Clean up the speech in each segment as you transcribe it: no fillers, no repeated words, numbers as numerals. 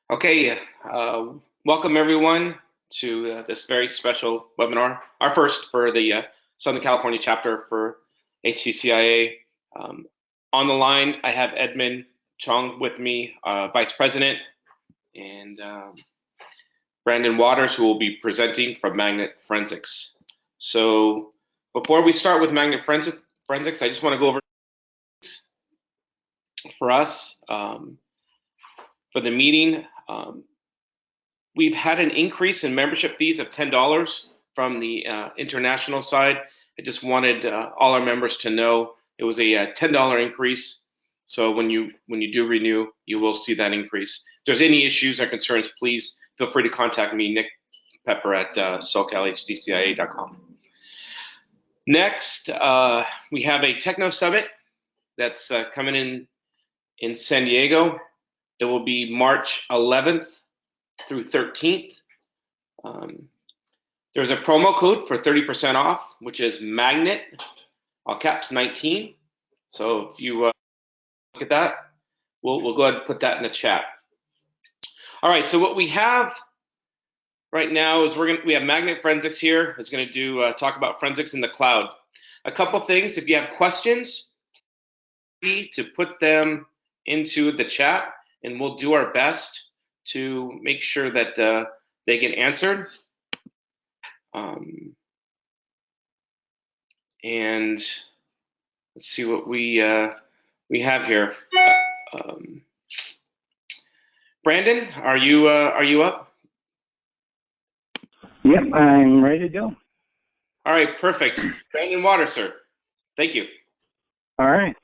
Okay, welcome everyone to this very special webinar, our first for the Southern California chapter for HCCIA. On the line, I have Edmund Chong with me, Vice President, and Brandon Waters, who will be presenting from Magnet Forensics. So before we start with Magnet Forensics, I just want to go over for us for the meeting. We've had an increase in membership fees of $10 from the international side. I just wanted all our members to know it was a $10 increase. So when you do renew, you will see that increase. If there's any issues or concerns, please feel free to contact me, Nick Pepper at SoCalHDCIA.com. Next, we have a Techno Summit that's coming in San Diego. It will be March 11th through 13th. There's a promo code for 30% off, which is Magnet, all caps 19. So if you look at that, we'll go ahead and put that in the chat. All right, so what we have right now is we have Magnet Forensics here. It's going to do talk about forensics in the cloud. A couple things, if you have questions, to put them into the chat, and we'll do our best to make sure that they get answered. And let's see what we have here. Brandon, are you up? Yep, I'm ready to go. All right, perfect. Brandon Waters, sir. Thank you. All right.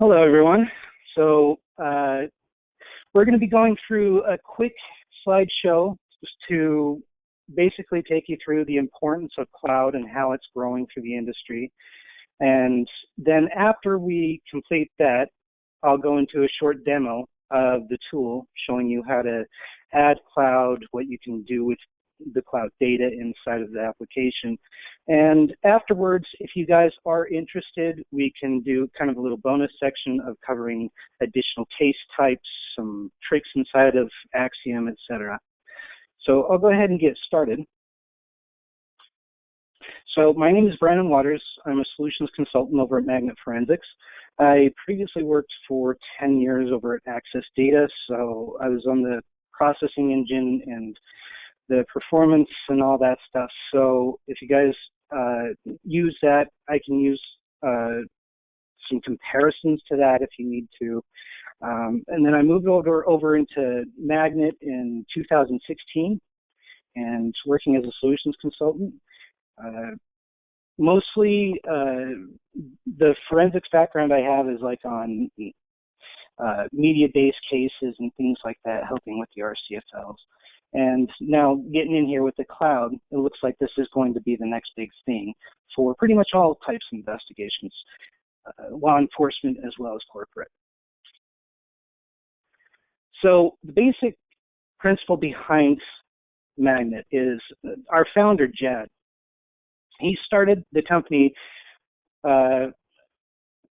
Hello, everyone. So we're going to be going through a quick slideshow just to basically take you through the importance of cloud and how it's growing through the industry. And then after we complete that, I'll go into a short demo of the tool showing you how to add cloud, what you can do with the cloud data inside of the application. And afterwards, if you guys are interested, we can do kind of a little bonus section of covering additional case types, some tricks inside of Axiom, etc. So I'll go ahead and get started. So my name is Brandon Waters. I'm a solutions consultant over at Magnet Forensics. I previously worked for 10 years over at Access Data, so I was on the processing engine and the performance and all that stuff. So if you guys use that, I can use some comparisons to that if you need to. And then I moved over into Magnet in 2016 and working as a solutions consultant. Mostly the forensics background I have is like on media-based cases and things like that, helping with the RCFLs. And now getting in here with the cloud, it looks like this is going to be the next big thing for pretty much all types of investigations, law enforcement as well as corporate. So the basic principle behind Magnet is our founder, Jed. He started the company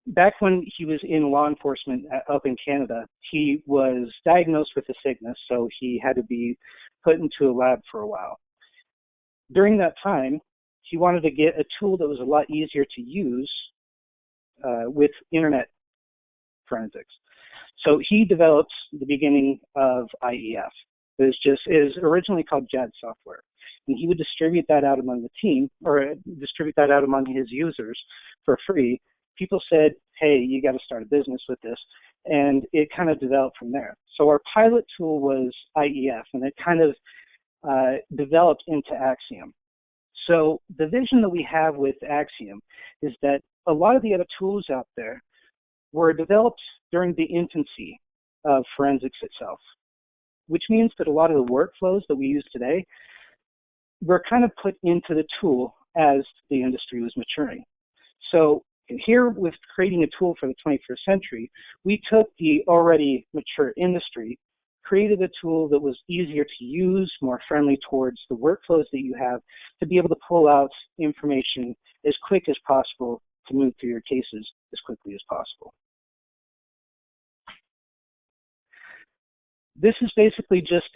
back when he was in law enforcement up in Canada. He was diagnosed with a sickness, so he had to be put into a lab for a while. During that time, he wanted to get a tool that was a lot easier to use with internet forensics. So he developed the beginning of IEF. It was originally called JAD software. And he would distribute that out among the team, or distribute that out among his users for free. People said, hey, you got to start a business with this. And it kind of developed from there. So our pilot tool was IEF, and it kind of developed into Axiom. So the vision that we have with Axiom is that a lot of the other tools out there were developed during the infancy of forensics itself, which means that a lot of the workflows that we use today were kind of put into the tool as the industry was maturing. So here, with creating a tool for the 21st century, we took the already mature industry, created a tool that was easier to use, more friendly towards the workflows that you have, to be able to pull out information as quick as possible to move through your cases as quickly as possible. This is basically just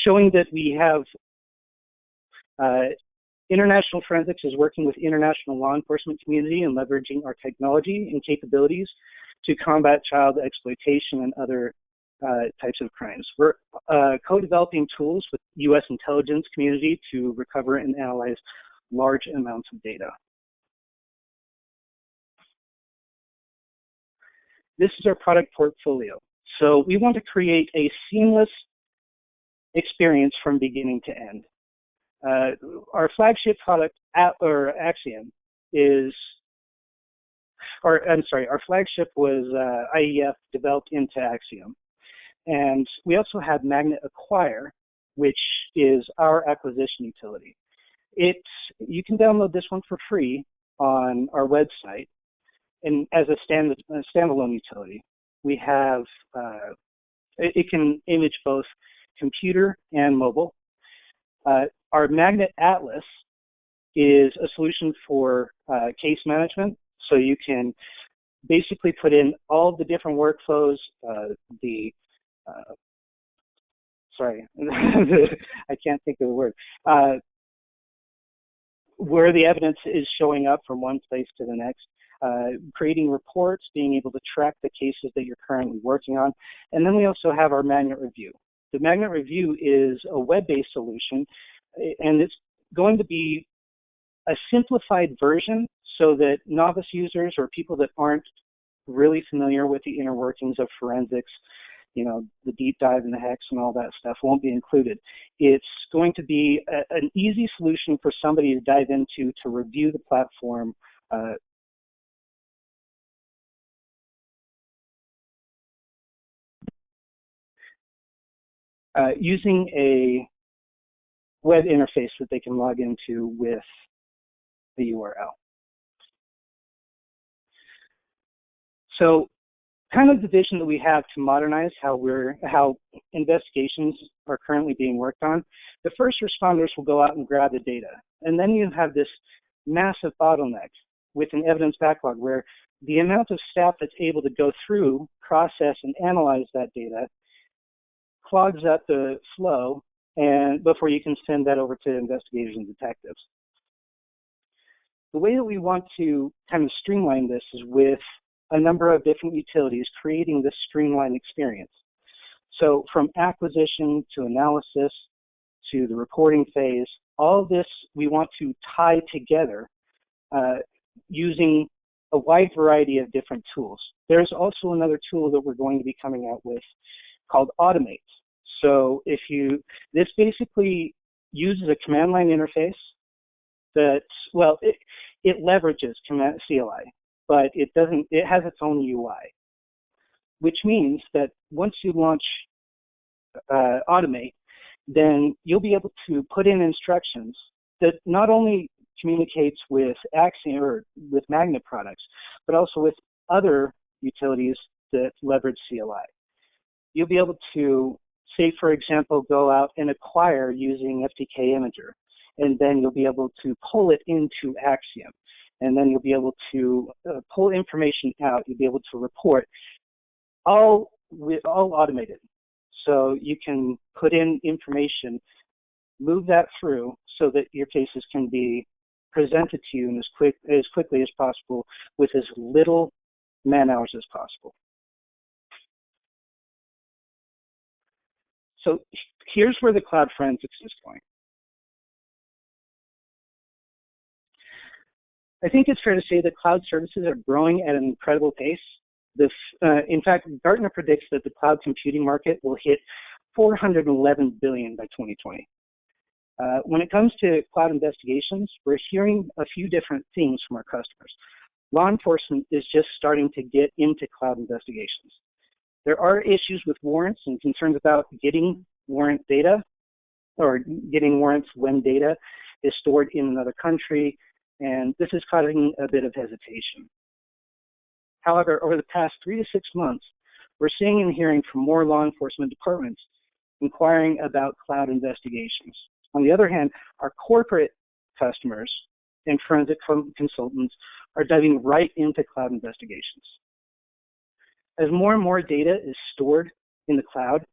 showing that we have international forensics is working with international law enforcement community and leveraging our technology and capabilities to combat child exploitation and other types of crimes. We're co-developing tools with U.S. intelligence community to recover and analyze large amounts of data. This is our product portfolio. So we want to create a seamless experience from beginning to end. Our flagship product, Axiom, our flagship was IEF developed into Axiom. And we also have Magnet Acquire, which is our acquisition utility. You can download this one for free on our website and as a standalone utility. We have, it can image both computer and mobile. Our Magnet Atlas is a solution for case management. So you can basically put in all the different workflows, sorry, I can't think of the word, where the evidence is showing up from one place to the next, creating reports, being able to track the cases that you're currently working on. And then we also have our Magnet Review. The Magnet Review is a web-based solution, and it's going to be a simplified version so that novice users or people that aren't really familiar with the inner workings of forensics, you know, the deep dive and the hex and all that stuff won't be included. It's going to be an easy solution for somebody to dive into to review the platform using a web interface that they can log into with the URL. So kind of the vision that we have to modernize how investigations are currently being worked on, the first responders will go out and grab the data. And then you have this massive bottleneck with an evidence backlog where the amount of staff that's able to go through, process, and analyze that data clogs up the flow and before you can send that over to investigators and detectives. The way that we want to kind of streamline this is with a number of different utilities creating this streamlined experience. So from acquisition to analysis to the reporting phase, all of this we want to tie together using a wide variety of different tools. There's also another tool that we're going to be coming out with called Automate. So this basically uses a command line interface that, well, it leverages command CLI, but it has its own UI, which means that once you launch Automate, then you'll be able to put in instructions that not only communicates with Axiom or with Magnet products, but also with other utilities that leverage CLI. You'll be able to, say, for example, go out and acquire using FTK Imager, and then you'll be able to pull it into Axiom, and then you'll be able to pull information out. You'll be able to report, all automated. So you can put in information, move that through so that your cases can be presented to you as quickly as possible with as little man hours as possible. So here's where the cloud forensics is going. I think it's fair to say that cloud services are growing at an incredible pace. In fact, Gartner predicts that the cloud computing market will hit $411 billion by 2020. When it comes to cloud investigations, we're hearing a few different themes from our customers. Law enforcement is just starting to get into cloud investigations. There are issues with warrants and concerns about getting warrant data or getting warrants when data is stored in another country, and this is causing a bit of hesitation. However, over the past 3 to 6 months, we're seeing and hearing from more law enforcement departments inquiring about cloud investigations. On the other hand, our corporate customers and forensic consultants are diving right into cloud investigations. As more and more data is stored in the cloud,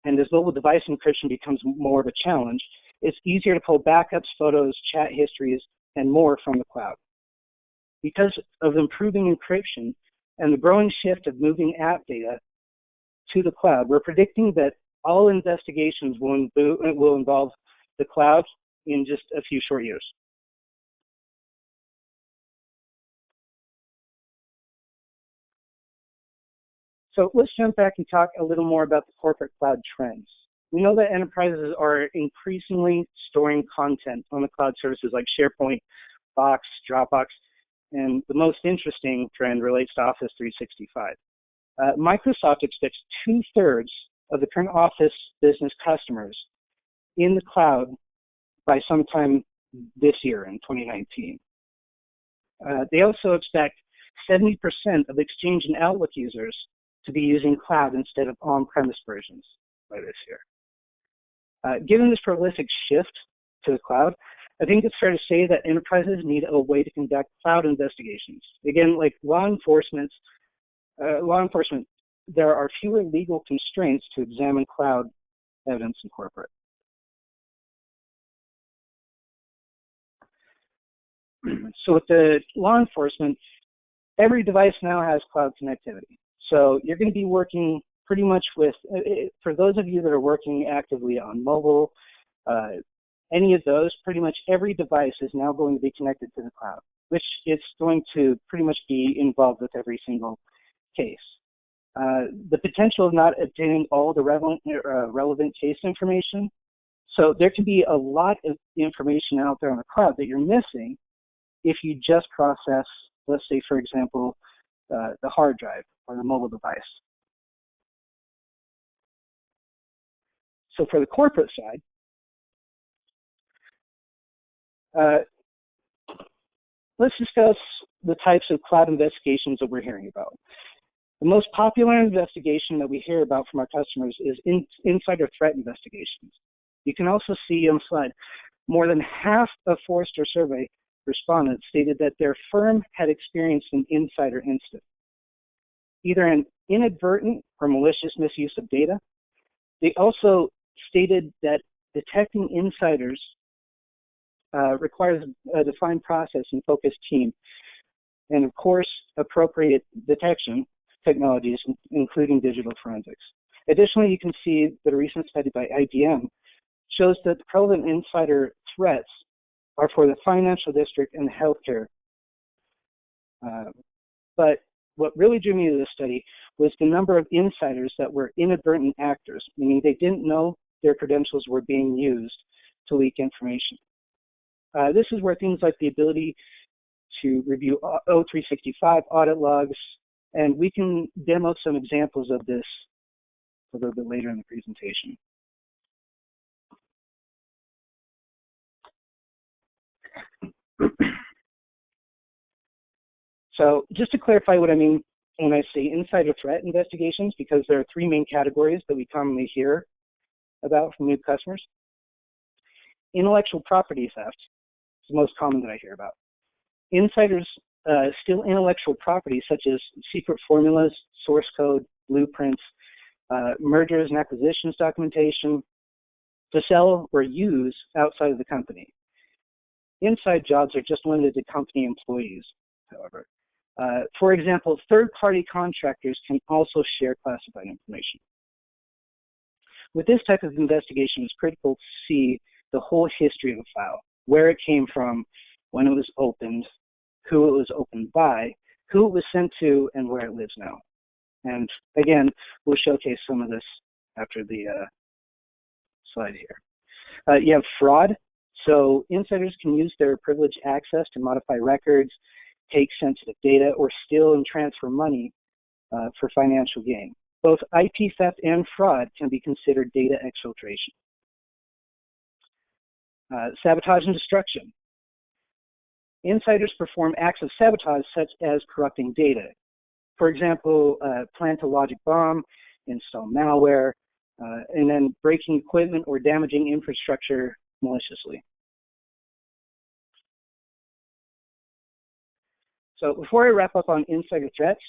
and as mobile device encryption becomes more of a challenge, it's easier to pull backups, photos, chat histories, and more from the cloud. Because of improving encryption and the growing shift of moving app data to the cloud, we're predicting that all investigations will involve the cloud in just a few short years. So let's jump back and talk a little more about the corporate cloud trends. We know that enterprises are increasingly storing content on the cloud services like SharePoint, Box, Dropbox, and the most interesting trend relates to Office 365. Microsoft expects 2/3 of the current Office business customers in the cloud by sometime this year in 2019. They also expect 70% of Exchange and Outlook users to be using cloud instead of on-premise versions by this year. Given this prolific shift to the cloud, I think it's fair to say that enterprises need a way to conduct cloud investigations. Again, like law enforcement, there are fewer legal constraints to examine cloud evidence in corporate. So with the law enforcement, every device now has cloud connectivity. So you're going to be working pretty much with, for those of you that are working actively on mobile, any of those, pretty much every device is now going to be connected to the cloud, which is going to pretty much be involved with every single case. The potential of not obtaining all the relevant case information. So there can be a lot of information out there on the cloud that you're missing if you just process, let's say, for example, the hard drive or the mobile device. So for the corporate side, let's discuss the types of cloud investigations that we're hearing about. The most popular investigation that we hear about from our customers is insider threat investigations. You can also see on the slide, more than half of Forrester survey respondents stated that their firm had experienced an insider incident, either an inadvertent or malicious misuse of data. They also stated that detecting insiders requires a defined process and focused team, and of course, appropriate detection technologies, including digital forensics. Additionally, you can see that a recent study by IBM shows that the prevalent insider threats are for the financial district and healthcare. But what really drew me to this study was the number of insiders that were inadvertent actors, meaning they didn't know their credentials were being used to leak information. This is where things like the ability to review O365 audit logs, and we can demo some examples of this a little bit later in the presentation. So just to clarify what I mean when I say insider threat investigations, because there are three main categories that we commonly hear about from new customers. Intellectual property theft is the most common that I hear about. Insiders steal intellectual property such as secret formulas, source code, blueprints, mergers and acquisitions documentation to sell or use outside of the company. Inside jobs are just limited to company employees, however. For example, third-party contractors can also share classified information. With this type of investigation, it's critical to see the whole history of a file, where it came from, when it was opened, who it was opened by, who it was sent to, and where it lives now. And again, we'll showcase some of this after the slide here. You have fraud. So insiders can use their privileged access to modify records, take sensitive data, or steal and transfer money for financial gain. Both IP theft and fraud can be considered data exfiltration. Sabotage and destruction. Insiders perform acts of sabotage such as corrupting data. For example, plant a logic bomb, install malware, and then breaking equipment or damaging infrastructure maliciously. So before I wrap up on insider threats,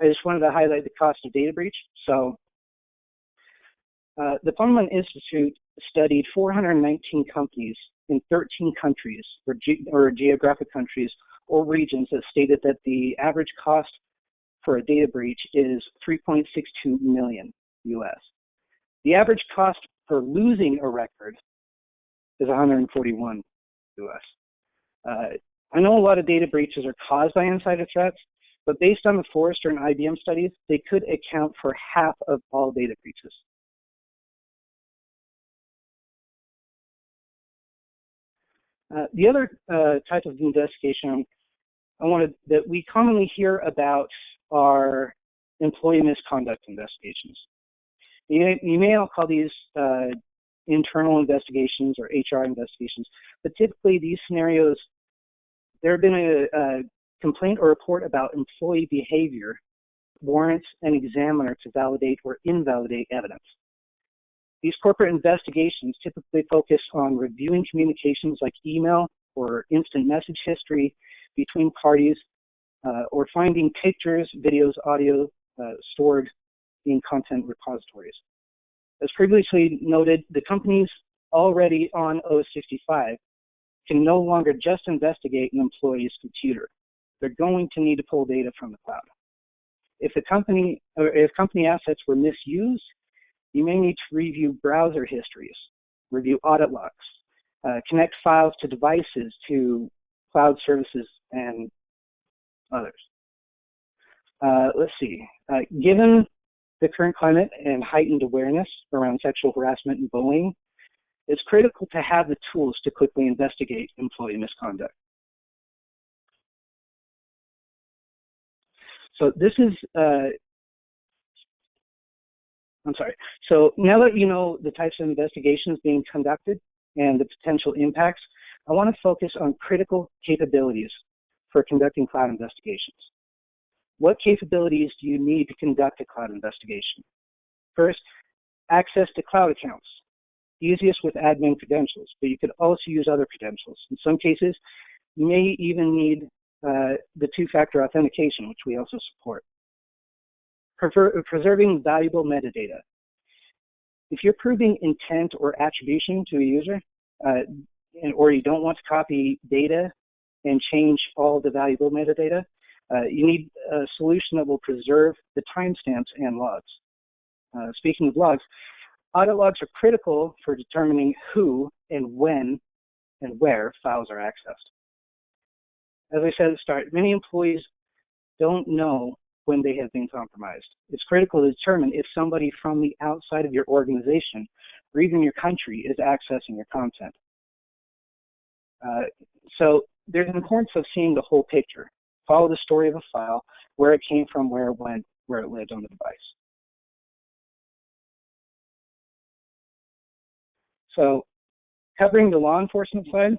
I just wanted to highlight the cost of data breach. So the Fundman Institute studied 419 companies in 13 countries or geographic countries or regions that stated that the average cost for a data breach is 3.62 million US. The average cost for losing a record is 141 US. I know a lot of data breaches are caused by insider threats, but based on the Forrester and IBM studies, they could account for half of all data breaches. The other type of investigation that we commonly hear about are employee misconduct investigations. You may all call these internal investigations or HR investigations, but typically these scenarios, there have been a complaint or report about employee behavior warrants an examiner to validate or invalidate evidence. These corporate investigations typically focus on reviewing communications like email or instant message history between parties, or finding pictures, videos, audio stored in content repositories. As previously noted, the companies already on O65 can no longer just investigate an employee's computer. They're going to need to pull data from the cloud. If company assets were misused, you may need to review browser histories, review audit logs, connect files to devices, to cloud services, and others. Let's see. Given the current climate and heightened awareness around sexual harassment and bullying, it's critical to have the tools to quickly investigate employee misconduct. So this is, So now that you know the types of investigations being conducted and the potential impacts, I want to focus on critical capabilities for conducting cloud investigations. What capabilities do you need to conduct a cloud investigation? First, access to cloud accounts. Easiest with admin credentials, but you could also use other credentials. In some cases, you may even need the two-factor authentication, which we also support. Preserving valuable metadata. If you're proving intent or attribution to a user, or you don't want to copy data and change all the valuable metadata, you need a solution that will preserve the timestamps and logs. Speaking of logs, audit logs are critical for determining who and when and where files are accessed. As I said at the start, many employees don't know when they have been compromised. It's critical to determine if somebody from the outside of your organization or even your country is accessing your content. So there's an importance of seeing the whole picture. Follow the story of a file, where it came from, where it went, where it lived on the device. So covering the law enforcement side,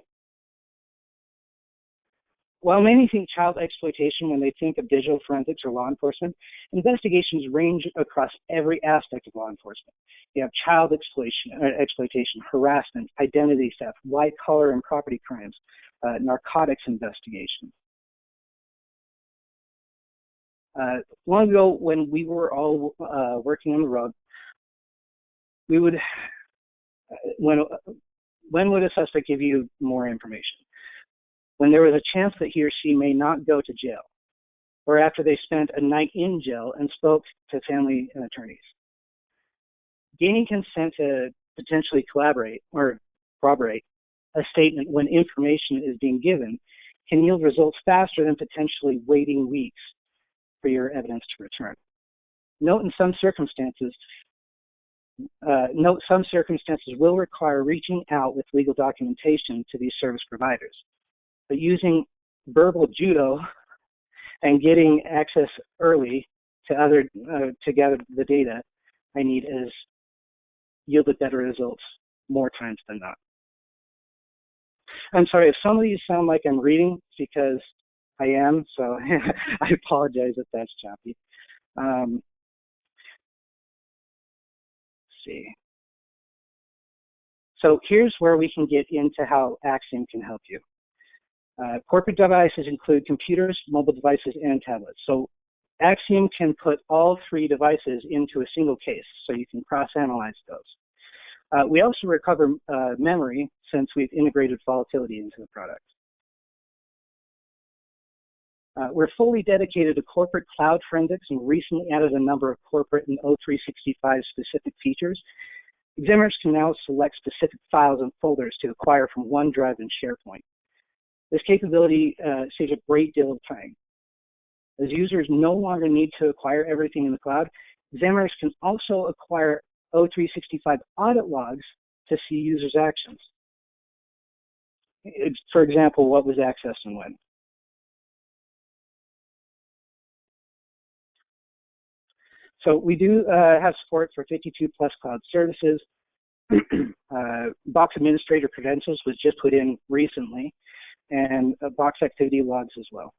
while many think child exploitation when they think of digital forensics or law enforcement, investigations range across every aspect of law enforcement. You have child exploitation, harassment, identity theft, white collar and property crimes, narcotics investigation. Long ago, when we were all working on the road, we would, when would a suspect give you more information? When there was a chance that he or she may not go to jail, or after they spent a night in jail and spoke to family and attorneys. Gaining consent to potentially collaborate or corroborate a statement when information is being given can yield results faster than potentially waiting weeks for your evidence to return. Note some circumstances will require reaching out with legal documentation to these service providers. But using verbal judo and getting access early to gather the data I need has yielded better results more times than not. I'm sorry if some of these sound like I'm reading, because I am, so I apologize if that's choppy. Let's see. So here's where we can get into how Axiom can help you. Corporate devices include computers, mobile devices, and tablets. So Axiom can put all 3 devices into a single case, so you can cross-analyze those. We also recover memory since we've integrated volatility into the product. We're fully dedicated to corporate cloud forensics and recently added a number of corporate and O365 specific features. Examiners can now select specific files and folders to acquire from OneDrive and SharePoint. This capability saves a great deal of time. As users no longer need to acquire everything in the cloud, examiners can also acquire O365 audit logs to see users' actions. For example, what was accessed and when. So we do have support for 52 plus cloud services. Box administrator credentials was just put in recently, and box activity logs as well.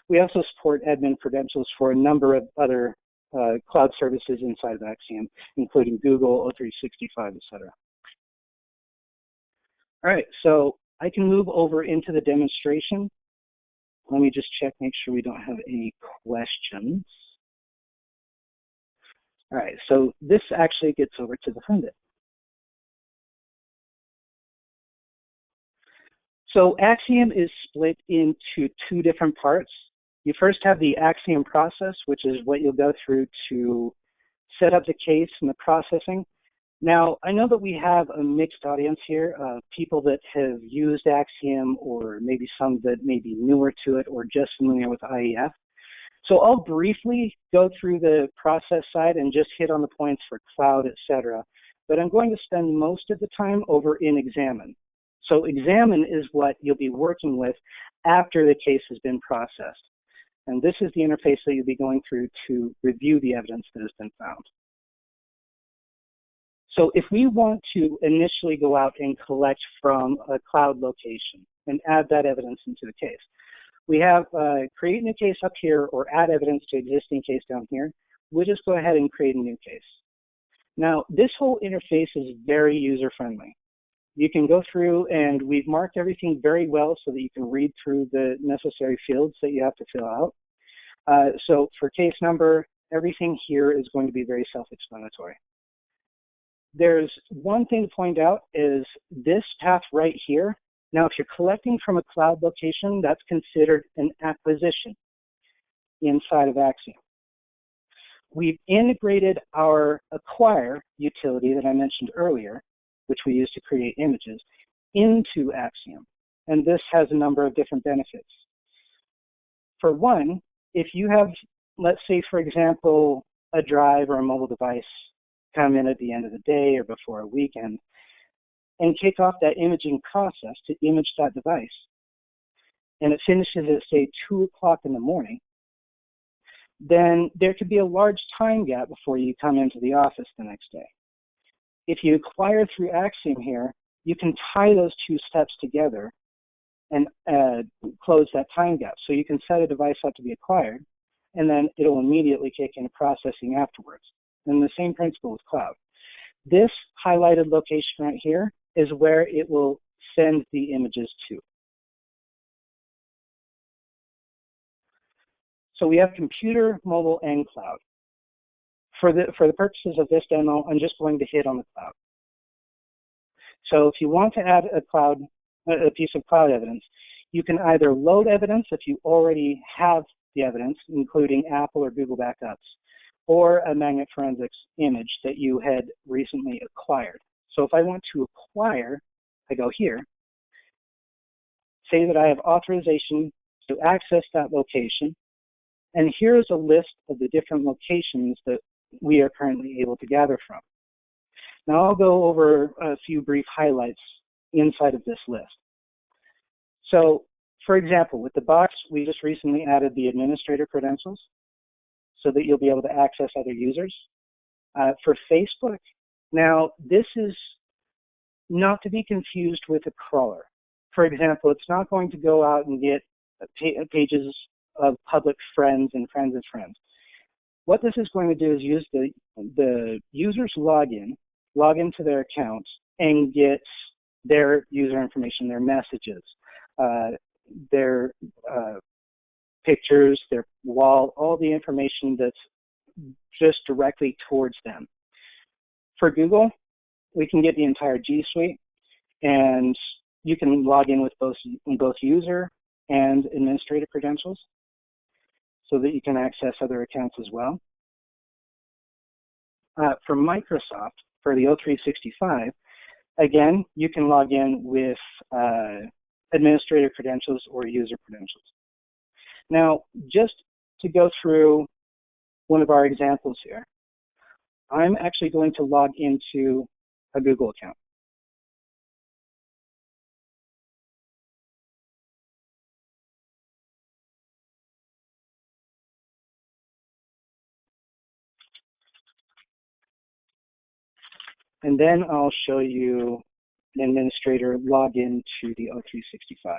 We also support admin credentials for a number of other cloud services inside of Axiom, including Google, O365, etc. All right, so I can move over into the demonstration. Let me just check, make sure we don't have any questions. All right, so this actually gets over to the funded. So Axiom is split into 2 different parts. You first have the Axiom process, which is what you'll go through to set up the case and the processing. Now, I know that we have a mixed audience here of people that have used Axiom, or maybe some that may be newer to it or just familiar with IEF. So I'll briefly go through the process side and just hit on the points for cloud, etc. But I'm going to spend most of the time over in Examine. So Examine is what you'll be working with after the case has been processed. And this is the interface that you'll be going through to review the evidence that has been found. So if we want to initially go out and collect from a cloud location and add that evidence into the case, we have create new case up here or add evidence to existing case down here. We'll just go ahead and create a new case. Now, this whole interface is very user-friendly. You can go through, and we've marked everything very well so that you can read through the necessary fields that you have to fill out. So for case number, everything here is going to be very self-explanatory. There's one thing to point out is this path right here. Now, if you're collecting from a cloud location, that's considered an acquisition inside of Axiom. We've integrated our acquire utility that I mentioned earlier, which we use to create images, into Axiom. And this has a number of different benefits. For one, if you have, let's say, for example, a drive or a mobile device come in at the end of the day or before a weekend, and kick off that imaging process to image that device, and it finishes at, say, 2 o'clock in the morning, then there could be a large time gap before you come into the office the next day. If you acquire through Axiom here, you can tie those 2 steps together and close that time gap. So you can set a device up to be acquired, and then it'll immediately kick into processing afterwards. And the same principle with cloud. This highlighted location right here is where it will send the images to. So we have computer, mobile, and cloud. For the purposes of this demo, I'm just going to hit on the cloud. So if you want to add a piece of cloud evidence, you can either load evidence if you already have the evidence, including Apple or Google backups, or a magnet forensics image that you had recently acquired. So if I want to acquire, I go here, say that I have authorization to access that location, and here's a list of the different locations that we are currently able to gather from. Now I'll go over a few brief highlights inside of this list. So, for example, with the box, we just recently added the administrator credentials so that you'll be able to access other users. For Facebook, now this is not to be confused with a crawler. For example, it's not going to go out and get pages of public friends and friends of friends. What this is going to do is use the user's login, log into their accounts, and get their user information, their messages, their pictures, their wall, all the information that's just directly towards them. For Google, we can get the entire G Suite, and you can log in with both user and administrator credentials so that you can access other accounts as well. For Microsoft, for the O365, again, you can log in with administrator credentials or user credentials. Now, just to go through one of our examples here, I'm actually going to log into a Google account. And then I'll show you an administrator log into the O365.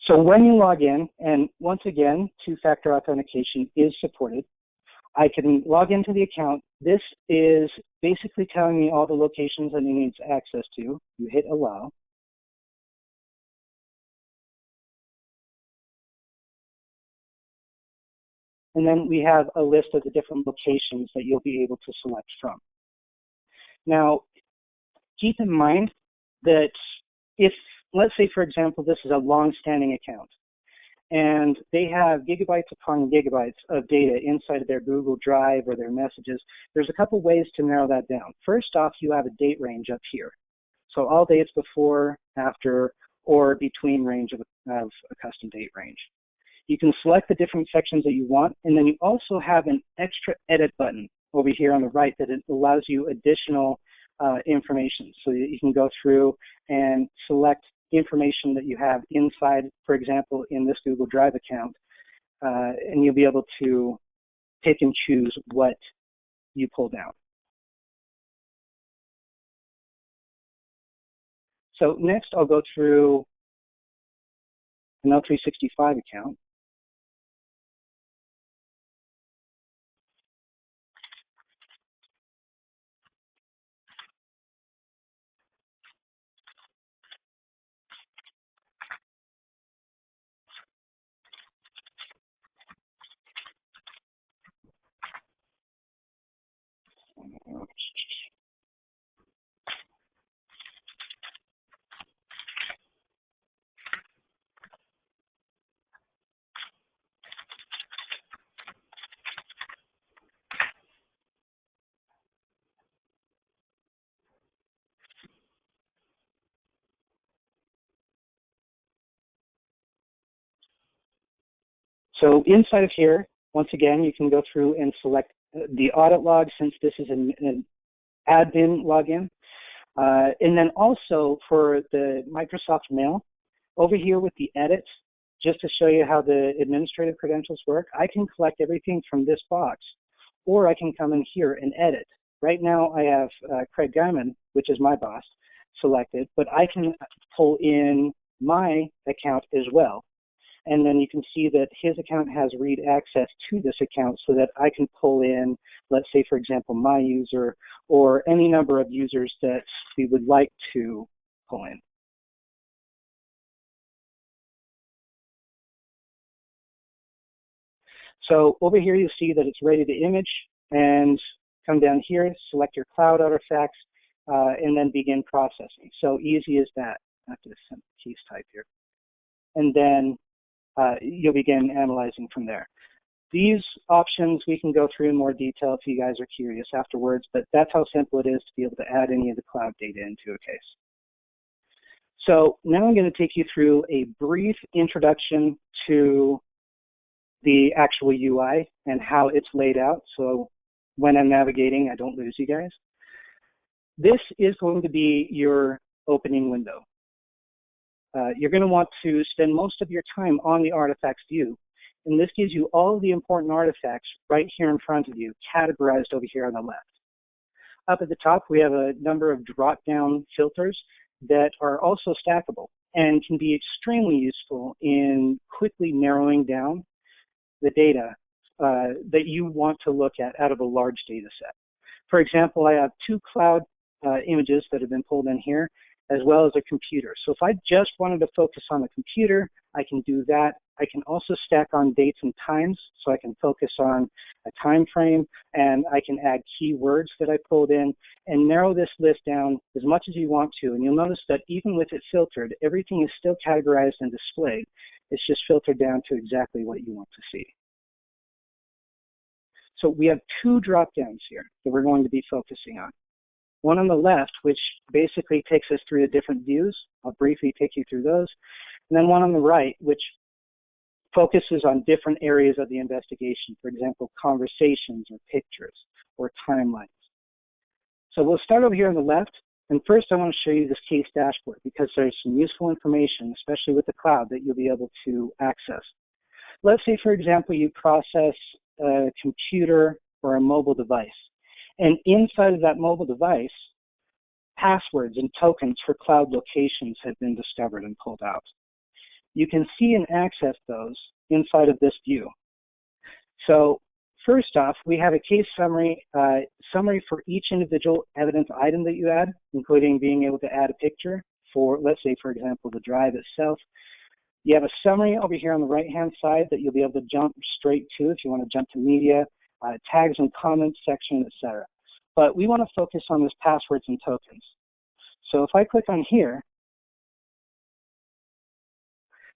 So when you log in, and once again, two-factor authentication is supported, I can log into the account. This is basically telling me all the locations that it needs access to. You hit allow. And then we have a list of the different locations that you'll be able to select from. Now, keep in mind that if, let's say, for example, this is a long-standing account, and they have gigabytes upon gigabytes of data inside of their Google Drive or their messages, there's a couple ways to narrow that down. First off, you have a date range up here. So all dates before, after, or between range of a custom date range. You can select the different sections that you want, and then you also have an extra edit button over here on the right that it allows you additional information so that you can go through and select information that you have inside, for example, in this Google Drive account, and you'll be able to pick and choose what you pull down. So next, I'll go through an O365 account. So inside of here, once again, you can go through and select the audit log since this is an admin login. And then also for the Microsoft Mail, over here with the edits, just to show you how the administrative credentials work, I can collect everything from this box, or I can come in here and edit. Right now I have Craig Guyman, which is my boss, selected, but I can pull in my account as well. And then you can see that his account has read access to this account so that I can pull in, let's say, for example, my user or any number of users that we would like to pull in. So over here, you see that it's ready to image, and come down here, select your cloud artifacts, and then begin processing. So easy as that. I have to send keys type here. And then you'll begin analyzing from there. These options we can go through in more detail if you guys are curious afterwards, but that's how simple it is to be able to add any of the cloud data into a case. So now I'm going to take you through a brief introduction to the actual UI and how it's laid out, so when I'm navigating, I don't lose you guys. This is going to be your opening window. You're going to want to spend most of your time on the artifacts view, and this gives you all of the important artifacts right here in front of you, categorized over here on the left. Up at the top, we have a number of drop-down filters that are also stackable and can be extremely useful in quickly narrowing down the data that you want to look at out of a large data set. For example, I have 2 cloud images that have been pulled in here, as well as a computer. So if I just wanted to focus on the computer, I can do that. I can also stack on dates and times, so I can focus on a time frame, and I can add keywords that I pulled in and narrow this list down as much as you want to. And you'll notice that even with it filtered, everything is still categorized and displayed. It's just filtered down to exactly what you want to see. So we have 2 drop-downs here that we're going to be focusing on. One on the left, which basically takes us through the different views. I'll briefly take you through those. And then one on the right, which focuses on different areas of the investigation. For example, conversations or pictures or timelines. So we'll start over here on the left. And first I want to show you this case dashboard because there's some useful information, especially with the cloud, that you'll be able to access. Let's say, for example, you process a computer or a mobile device. And inside of that mobile device, passwords and tokens for cloud locations have been discovered and pulled out. You can see and access those inside of this view. So first off, we have a case summary for each individual evidence item that you add, including being able to add a picture for, let's say, for example, the drive itself. You have a summary over here on the right-hand side that you'll be able to jump straight to if you want to jump to media, tags and comments section, etc. But we want to focus on this passwords and tokens. So if I click on here,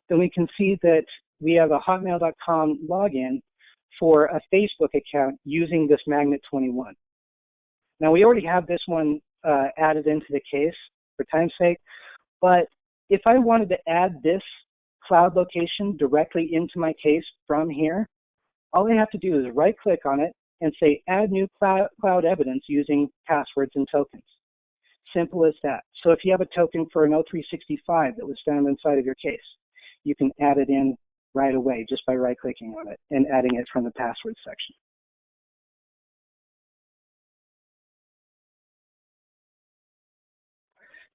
then we can see that we have a hotmail.com login for a Facebook account using this Magnet 21. Now we already have this one added into the case for time's sake, but if I wanted to add this cloud location directly into my case from here, all I have to do is right click on it and say add new cloud evidence using passwords and tokens. Simple as that. So if you have a token for an O365 that was found inside of your case, you can add it in right away just by right clicking on it and adding it from the password section.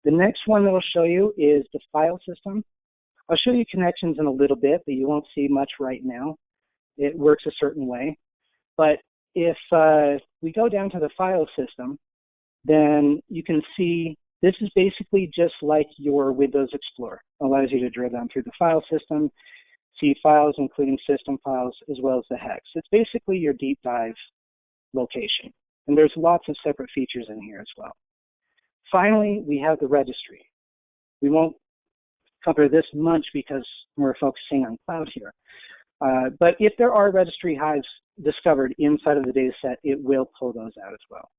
The next one that I'll show you is the file system. I'll show you connections in a little bit, but you won't see much right now. It works a certain way. But if we go down to the file system, then you can see this is basically just like your Windows Explorer. It allows you to drill down through the file system, see files, including system files, as well as the hex. It's basically your deep dive location. And there's lots of separate features in here as well. Finally, we have the registry. We won't cover this much because we're focusing on cloud here. But if there are registry hives discovered inside of the data set, it will pull those out as well.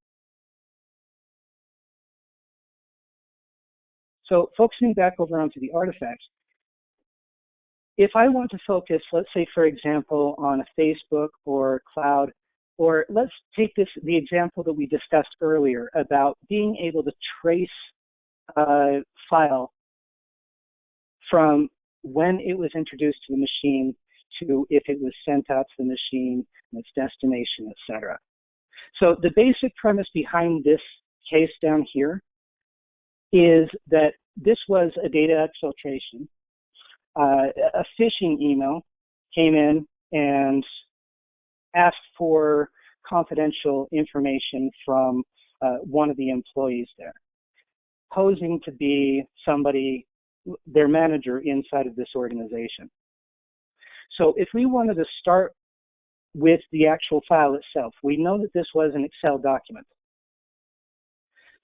So focusing back over onto the artifacts, if I want to focus, let's say, for example, on a Facebook or cloud, or let's take the example that we discussed earlier about being able to trace a file from when it was introduced to the machine to if it was sent out to the machine and its destination, etc. So the basic premise behind this case down here is that this was a data exfiltration. A phishing email came in and asked for confidential information from one of the employees there, posing to be somebody, their manager inside of this organization. So if we wanted to start with the actual file itself, we know that this was an Excel document.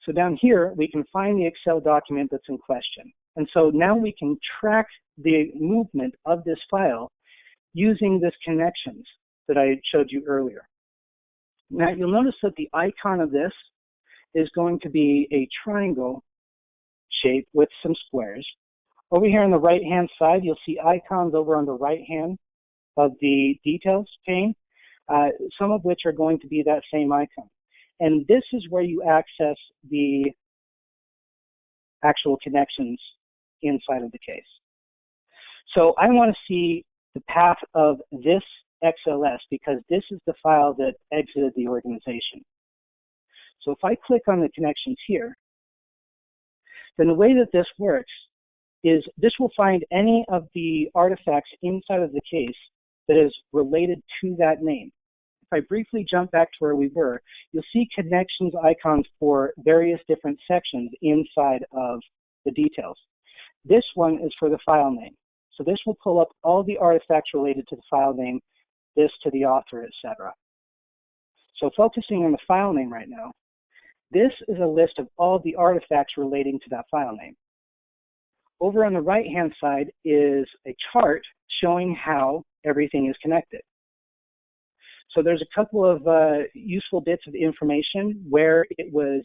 So down here, we can find the Excel document that's in question. And so now we can track the movement of this file using this connections that I showed you earlier. Now you'll notice that the icon of this is going to be a triangle shape with some squares. Over here on the right-hand side, you'll see icons over on the right-hand of the details pane, some of which are going to be that same icon. And this is where you access the actual connections inside of the case. So I want to see the path of this XLS because this is the file that exited the organization. So if I click on the connections here, then the way that this works is this will find any of the artifacts inside of the case that is related to that name. if I briefly jump back to where we were, you'll see connections icons for various different sections inside of the details. This one is for the file name. So this will pull up all the artifacts related to the file name, this to the author, etc. So focusing on the file name right now, this is a list of all the artifacts relating to that file name. Over on the right-hand side is a chart showing how everything is connected. So there's a couple of useful bits of information where it was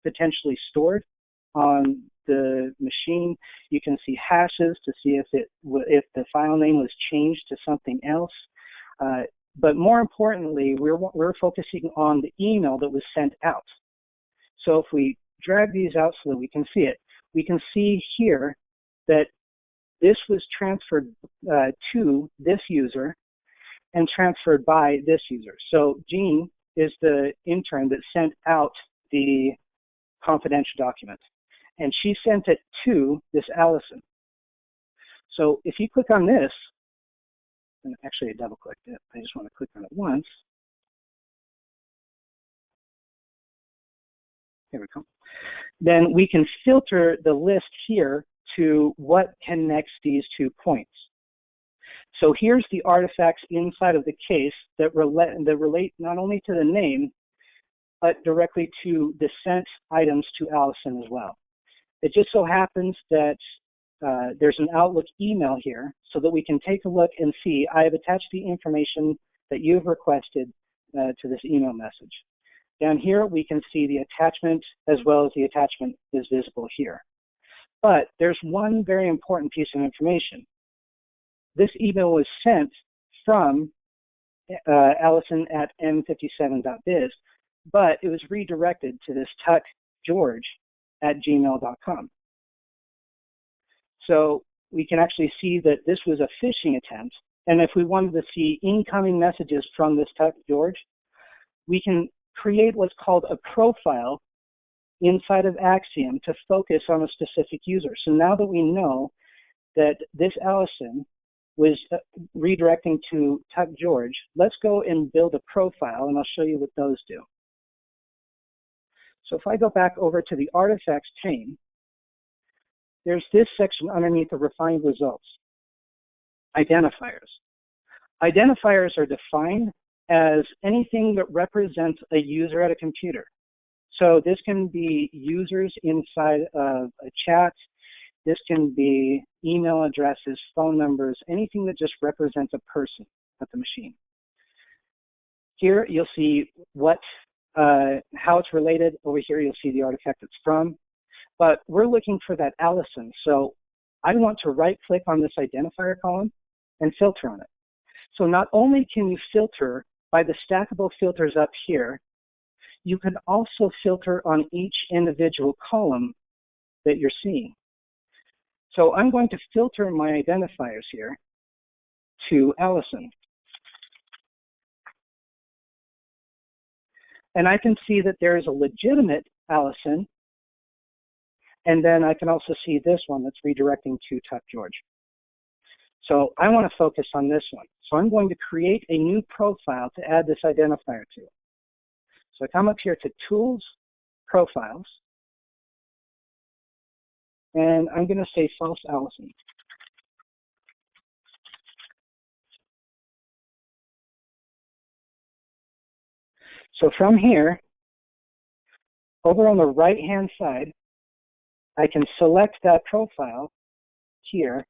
potentially stored on the machine. You can see hashes to see if the file name was changed to something else. But more importantly, we're focusing on the email that was sent out. So if we drag these out so that we can see it, we can see here that this was transferred to this user and transferred by this user. So Jean is the intern that sent out the confidential document, and she sent it to this Allison. So if you click on this, and actually I double clicked it, I just want to click on it once. Here we go. Then we can filter the list here to what connects these 2 points. So here's the artifacts inside of the case that relate not only to the name, but directly to the sent items to Allison as well. It just so happens that there's an Outlook email here so that we can take a look and see I have attached the information that you've requested to this email message. Down here, we can see the attachment as well as the attachment is visible here. But there's one very important piece of information. This email was sent from Allison at m57.biz, but it was redirected to this tuckgeorge@gmail.com. So we can actually see that this was a phishing attempt. And if we wanted to see incoming messages from this tuckgeorge, we can create what's called a profile inside of Axiom to focus on a specific user. So now that we know that this Allison was redirecting to tuckgeorge, let's go and build a profile, and I'll show you what those do. So if I go back over to the artifacts pane, there's this section underneath the refined results, identifiers. Identifiers are defined as anything that represents a user at a computer. So this can be users inside of a chat. This can be email addresses, phone numbers, anything that just represents a person at the machine. Here you'll see how it's related. Over here you'll see the artifact it's from. But we're looking for that Allison. So I want to right-click on this identifier column and filter on it. So not only can you filter by the stackable filters up here, you can also filter on each individual column that you're seeing. So I'm going to filter my identifiers here to Allison. And I can see that there is a legitimate Allison, and then I can also see this one that's redirecting to tuckgeorge. So I want to focus on this one. So I'm going to create a new profile to add this identifier to. So I come up here to Tools, Profiles, and I'm going to say False Allison. So from here, over on the right-hand side, I can select that profile here.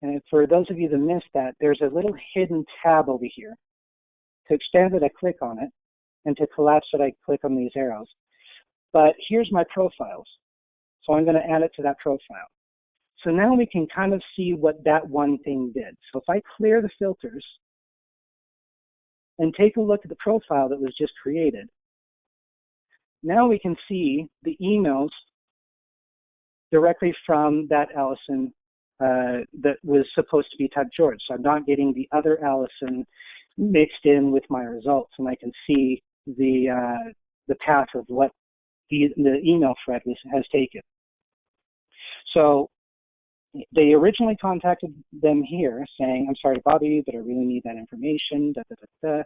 And for those of you that missed that, there's a little hidden tab over here. To expand it, I click on it. And to collapse it, I click on these arrows. But here's my profiles. So I'm going to add it to that profile. So now we can kind of see what that one thing did. So if I clear the filters and take a look at the profile that was just created, now we can see the emails directly from that Allison that was supposed to be tuckgeorge. So I'm not getting the other Allison mixed in with my results, and I can see the path of what the email thread has taken. So they originally contacted them here saying, I'm sorry to bother you, but I really need that information, da, da, da, da.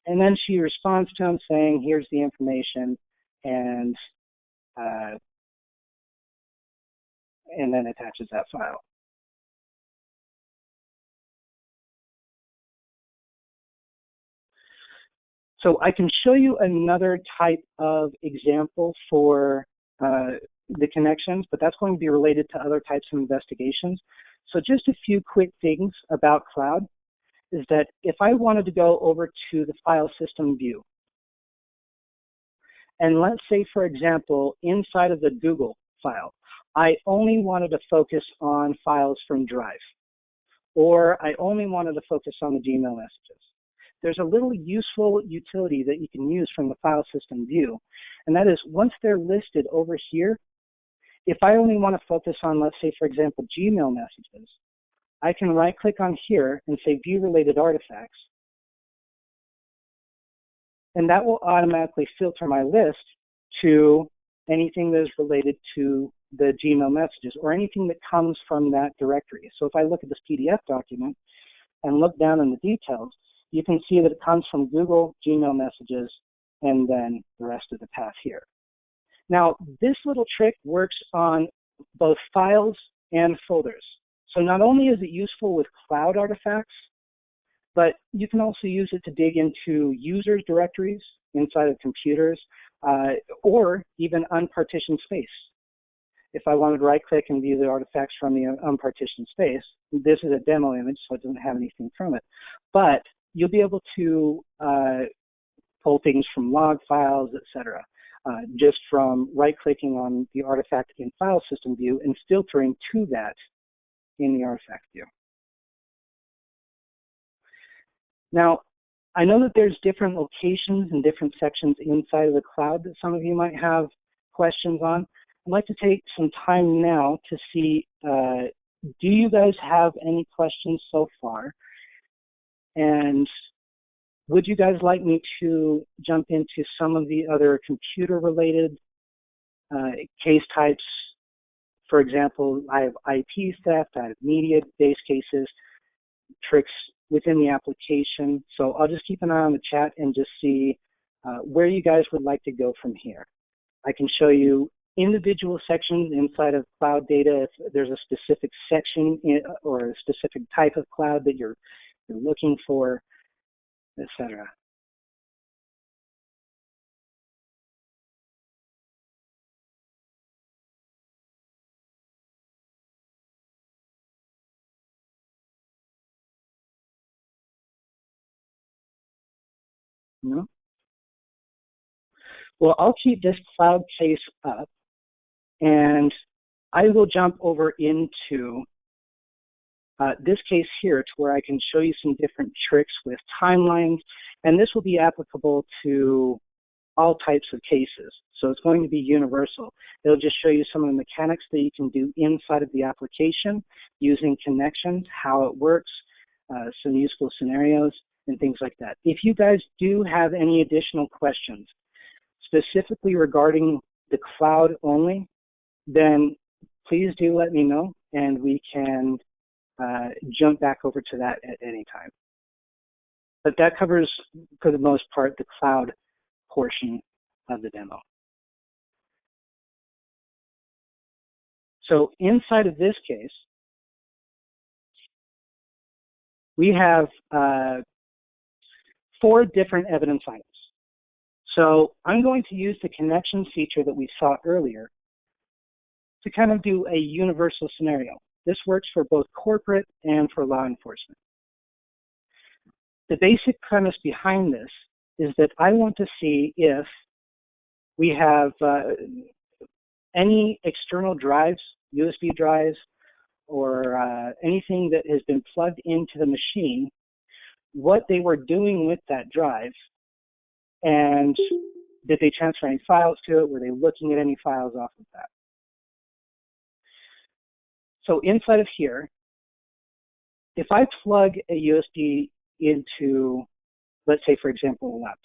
And then she responds to them saying, here's the information, and then attaches that file. So I can show you another type of example for the connections, but that's going to be related to other types of investigations. So just a few quick things about cloud is that if I wanted to go over to the file system view, and let's say, for example, inside of the Google file, I only wanted to focus on files from Drive, or I only wanted to focus on the Gmail messages. There's a little useful utility that you can use from the file system view, and that is once they're listed over here, if I only want to focus on, let's say, for example, Gmail messages, I can right-click on here and say View Related Artifacts, and that will automatically filter my list to anything that is related to the Gmail messages or anything that comes from that directory. So if I look at this PDF document and look down in the details, you can see that it comes from Google, Gmail messages, and then the rest of the path here. Now, this little trick works on both files and folders. So not only is it useful with cloud artifacts, but you can also use it to dig into users' directories inside of computers, or even unpartitioned space. If I wanted to right-click and view the artifacts from the unpartitioned space, this is a demo image, so it doesn't have anything from it. But you'll be able to pull things from log files, etc., just from right-clicking on the artifact in File System View and filtering to that in the artifact view. Now, I know that there's different locations and different sections inside of the cloud that some of you might have questions on. I'd like to take some time now to see, do you guys have any questions so far? And would you guys like me to jump into some of the other computer-related case types? For example, I have IP theft, I have media-based cases, tricks within the application. So I'll just keep an eye on the chat and just see where you guys would like to go from here. I can show you individual sections inside of cloud data if there's a specific section or a specific type of cloud that you're looking for, etc. No? Well, I'll keep this cloud case up, and I will jump over into this case here to where I can show you some different tricks with timelines, and this will be applicable to all types of cases. So it's going to be universal. It'll just show you some of the mechanics that you can do inside of the application using connections, how it works, some useful scenarios, and things like that. If you guys do have any additional questions, specifically regarding the cloud only, then please do let me know, and we can jump back over to that at any time. But that covers, for the most part, the cloud portion of the demo. So inside of this case, we have 4 different evidence items. So I'm going to use the connections feature that we saw earlier to kind of do a universal scenario. This works for both corporate and for law enforcement. The basic premise behind this is that I want to see if we have any external drives, USB drives, or anything that has been plugged into the machine, what they were doing with that drive, and did they transfer any files to it? Were they looking at any files off of that? So inside of here, if I plug a USB into, let's say, for example, a laptop,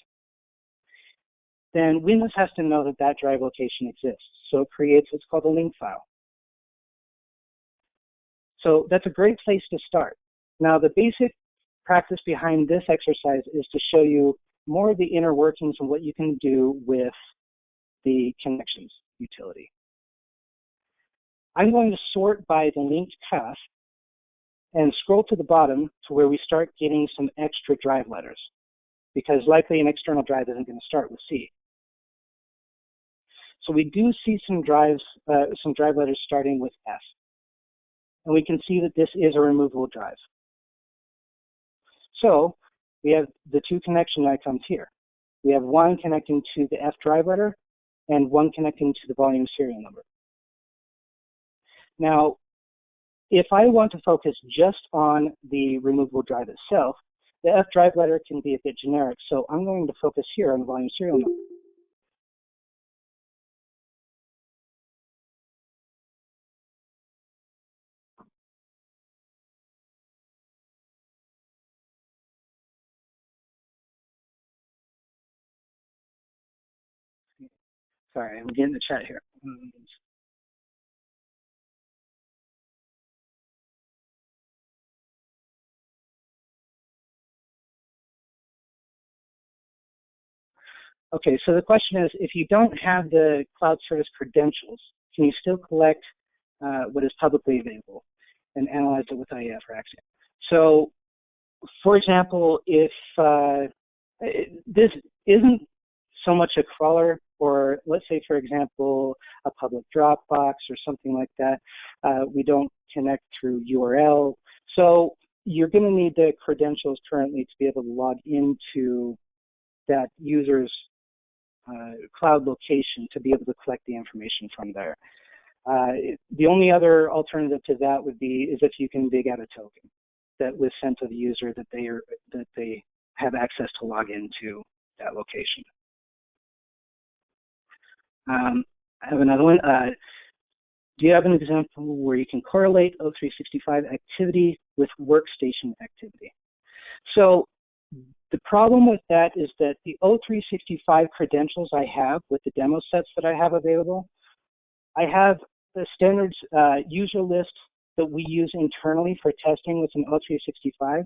then Windows has to know that that drive location exists. So it creates what's called a link file. So that's a great place to start. Now, the basic practice behind this exercise is to show you more of the inner workings and what you can do with the connections utility. I'm going to sort by the linked path and scroll to the bottom to where we start getting some extra drive letters, because likely an external drive isn't going to start with C. So we do see some drive letters starting with F. And we can see that this is a removable drive. So we have the two connection icons here. We have one connecting to the F drive letter and one connecting to the volume serial number. Now, if I want to focus just on the removable drive itself, the F drive letter can be a bit generic, so I'm going to focus here on the volume serial number. Sorry, I'm getting the chat here. Okay, so the question is, if you don't have the cloud service credentials, can you still collect what is publicly available and analyze it with IEF or Axiom? So, for example, if this isn't so much a crawler, or let's say, for example, a public Dropbox or something like that, we don't connect through URL. So you're going to need the credentials currently to be able to log into that user's cloud location to be able to collect the information from there. The only other alternative to that would be is if you can dig out a token that was sent to the user that they have access to log into that location. I have another one. Do you have an example where you can correlate O365 activity with workstation activity? So the problem with that is that the O365 credentials I have with the demo sets that I have available, I have the standards user list that we use internally for testing with an O365,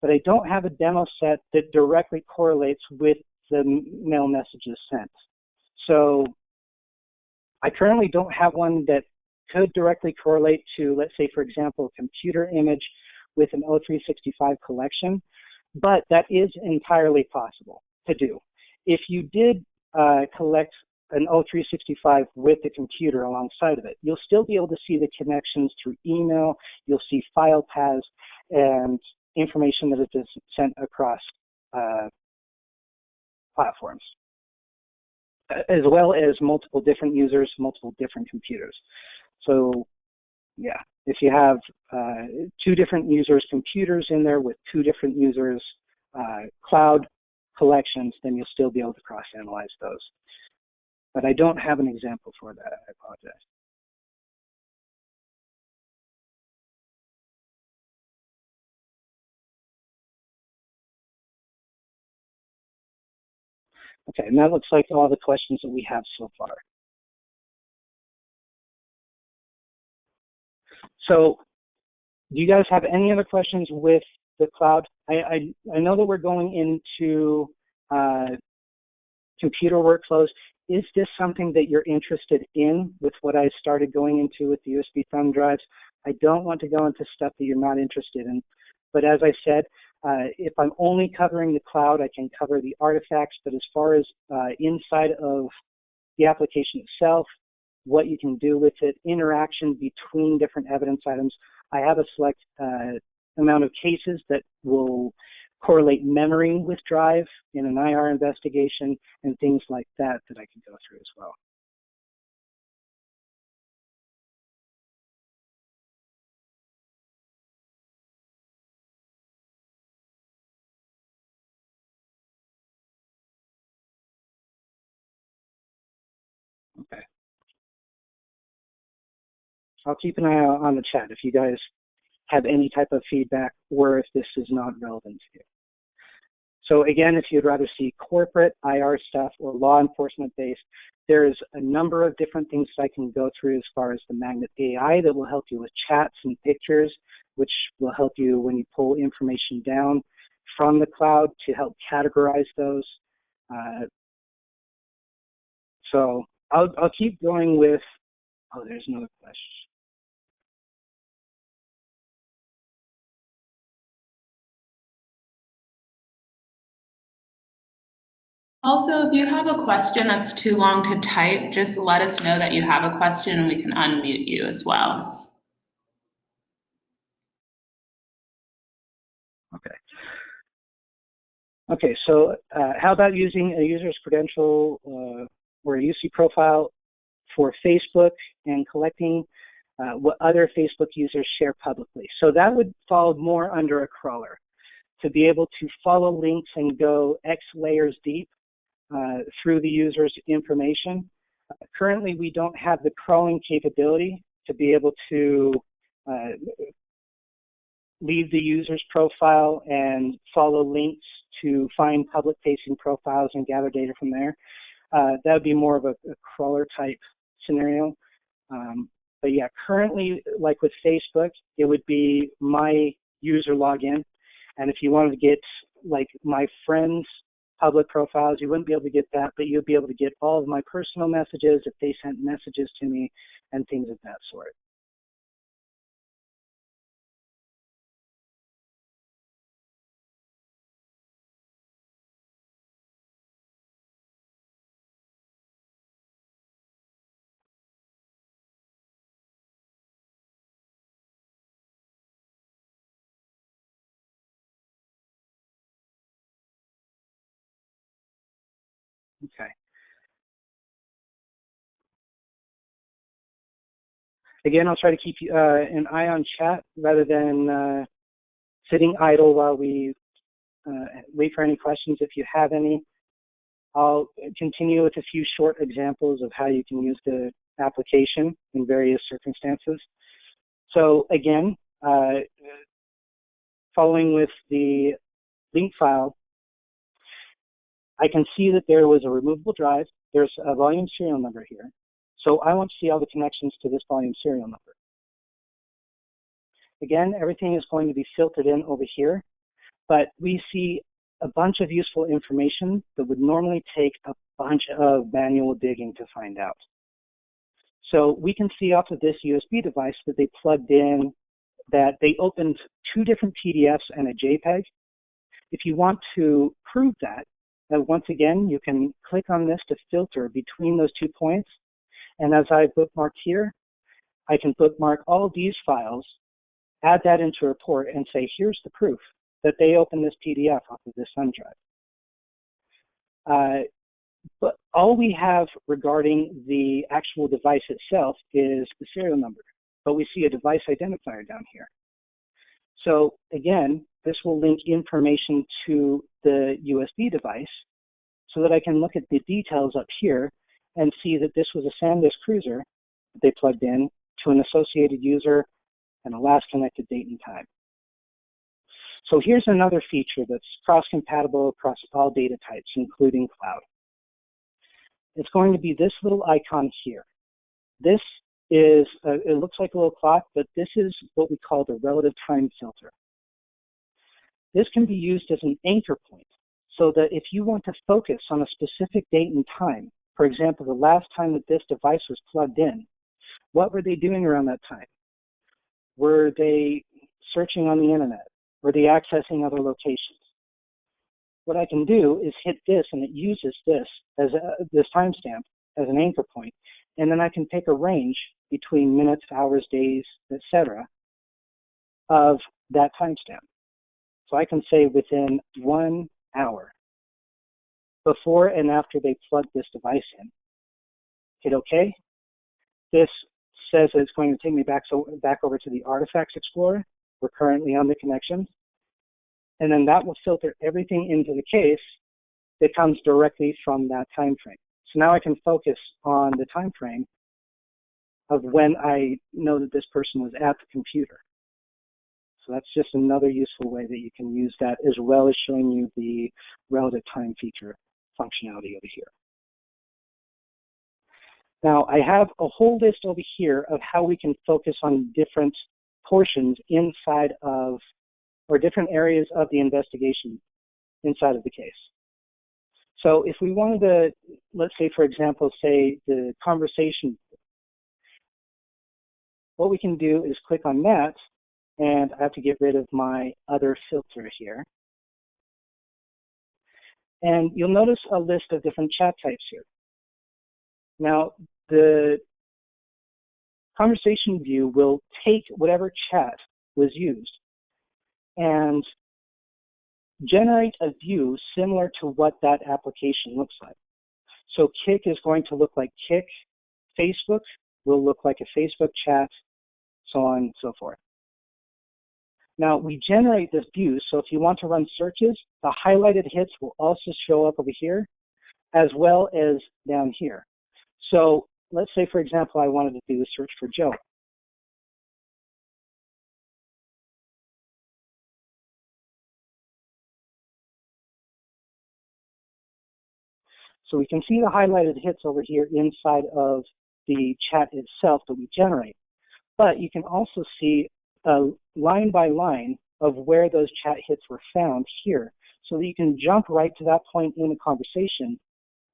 but I don't have a demo set that directly correlates with the mail messages sent. So I currently don't have one that could directly correlate to, let's say, for example, a computer image with an O365 collection, but that is entirely possible to do. If you did collect an O365 with the computer alongside of it, you'll still be able to see the connections through email, you'll see file paths and information that is sent across platforms, as well as multiple different users, multiple different computers. So yeah, if you have two different users' computers in there with two different users' cloud collections, then you'll still be able to cross-analyze those. But I don't have an example for that, I apologize. Okay, and that looks like all the questions that we have so far. So do you guys have any other questions with the cloud? I know that we're going into computer workflows. Is this something that you're interested in with what I started going into with the USB thumb drives? I don't want to go into stuff that you're not interested in. But as I said, if I'm only covering the cloud, I can cover the artifacts. But as far as inside of the application itself, what you can do with it, interaction between different evidence items, I have a select amount of cases that will correlate memory with drive in an IR investigation and things like that that I can go through as well. Okay. I'll keep an eye out on the chat if you guys have any type of feedback or if this is not relevant to you. So again, if you'd rather see corporate IR stuff or law enforcement based, there's a number of different things I can go through as far as the Magnet AI that will help you with chats and pictures, which will help you when you pull information down from the cloud to help categorize those. So I'll keep going with, oh, there's another question. Also, if you have a question that's too long to type, just let us know that you have a question and we can unmute you as well. Okay. Okay, so how about using a user's credential or a UC profile for Facebook and collecting what other Facebook users share publicly? So that would fall more under a crawler, to be able to follow links and go X layers deep through the user's information. Currently, we don't have the crawling capability to be able to leave the user's profile and follow links to find public-facing profiles and gather data from there. That would be more of a crawler type scenario. But yeah, currently, like with Facebook, it would be my user login. And if you wanted to get like my friends' public profiles, you wouldn't be able to get that, but you'd be able to get all of my personal messages if they sent messages to me and things of that sort. Okay. Again, I'll try to keep an eye on chat rather than sitting idle while we wait for any questions. If you have any, I'll continue with a few short examples of how you can use the application in various circumstances. So again, following with the link file, I can see that there was a removable drive. There's a volume serial number here. So I want to see all the connections to this volume serial number. Again, everything is going to be filtered in over here, but we see a bunch of useful information that would normally take a bunch of manual digging to find out. So we can see off of this USB device that they plugged in, that they opened 2 different PDFs and a JPEG. If you want to prove that, once again, you can click on this to filter between those 2 points. And as I bookmarked here, I can bookmark all these files, add that into a report, and say, here's the proof that they opened this PDF off of this thumb drive. But all we have regarding the actual device itself is the serial number, but we see a device identifier down here. So again, this will link information to the USB device so that I can look at the details up here and see that this was a SanDisk Cruiser that they plugged in to an associated user and a last connected date and time. So here's another feature that's cross-compatible across all data types, including cloud. It's going to be this little icon here. This is, it looks like a little clock, but this is what we call the relative time filter. This can be used as an anchor point so that if you want to focus on a specific date and time, for example, the last time that this device was plugged in, what were they doing around that time? Were they searching on the internet? Were they accessing other locations? What I can do is hit this, and it uses this as this timestamp as an anchor point, and then I can pick a range between minutes, hours, days, etc., of that timestamp. So I can say within 1 hour, before and after they plug this device in. Hit OK. This says that it's going to take me back over to the Artifacts Explorer. We're currently on the connections. And then that will filter everything into the case that comes directly from that time frame. So now I can focus on the time frame of when I know that this person was at the computer. So that's just another useful way that you can use that, as well as showing you the relative time feature functionality over here. Now, I have a whole list over here of how we can focus on different portions inside of, or different areas of the investigation inside of the case. So if we wanted to, let's say, for example, say the conversation, what we can do is click on that, and I have to get rid of my other filter here. And you'll notice a list of different chat types here. Now, the conversation view will take whatever chat was used and generate a view similar to what that application looks like. So Kik is going to look like Kik, Facebook will look like a Facebook chat, so on and so forth. Now, we generate this view, so if you want to run searches, the highlighted hits will also show up over here, as well as down here. So let's say, for example, I wanted to do a search for Joe. So we can see the highlighted hits over here inside of the chat itself that we generate. But you can also see line by line of where those chat hits were found here, so that you can jump right to that point in the conversation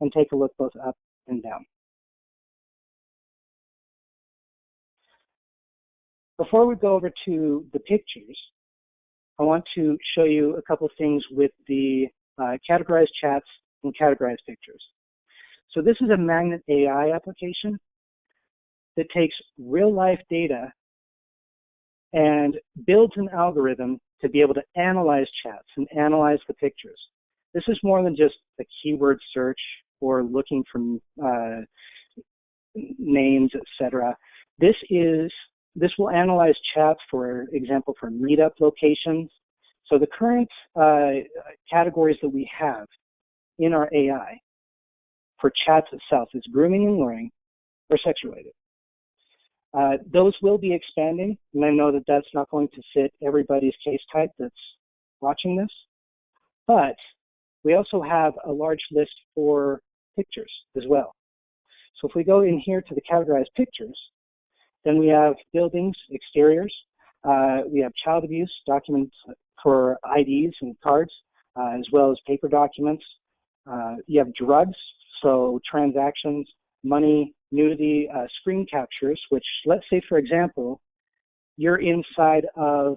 and take a look both up and down. Before we go over to the pictures, I want to show you a couple of things with the categorized chats and categorized pictures. So this is a Magnet AI application that takes real-life data and builds an algorithm to be able to analyze chats and analyze the pictures. This is more than just a keyword search or looking for names, etc. This will analyze chats, for example, for meetup locations. So the current categories that we have in our AI for chats itself is grooming and luring or sex-related. Those will be expanding, and I know that that's not going to fit everybody's case type that's watching this, but we also have a large list for pictures as well. So if we go in here to the categorized pictures, then we have buildings, exteriors, we have child abuse, documents for IDs and cards, as well as paper documents. You have drugs, so transactions, money, nudity, screen captures, which, let's say, for example, you're inside of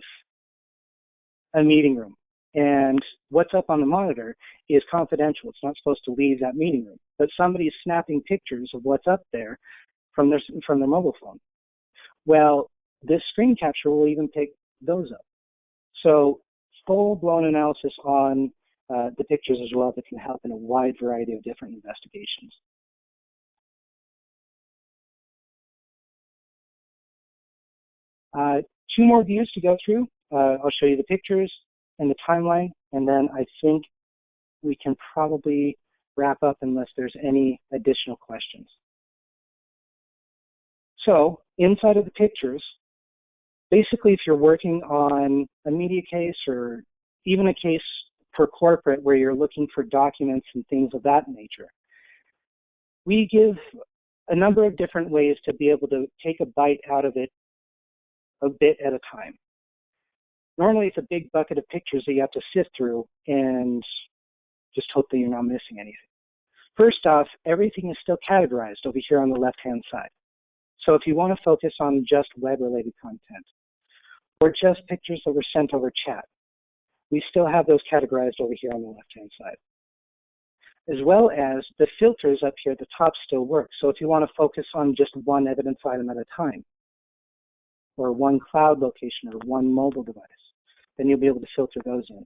a meeting room and what's up on the monitor is confidential. It's not supposed to leave that meeting room, but somebody's snapping pictures of what's up there from their mobile phone. Well, this screen capture will even pick those up. So full-blown analysis on the pictures as well that can help in a wide variety of different investigations. Two more views to go through. I'll show you the pictures and the timeline, and then I think we can probably wrap up unless there's any additional questions. So inside of the pictures, basically if you're working on a media case or even a case for corporate where you're looking for documents and things of that nature, we give a number of different ways to be able to take a bite out of it a bit at a time. Normally it's a big bucket of pictures that you have to sift through and just hope that you're not missing anything. First off, everything is still categorized over here on the left-hand side. So if you want to focus on just web-related content or just pictures that were sent over chat, we still have those categorized over here on the left-hand side. As well as the filters up here at the top still work. So if you want to focus on just one evidence item at a time, or one cloud location, or one mobile device, then you'll be able to filter those in.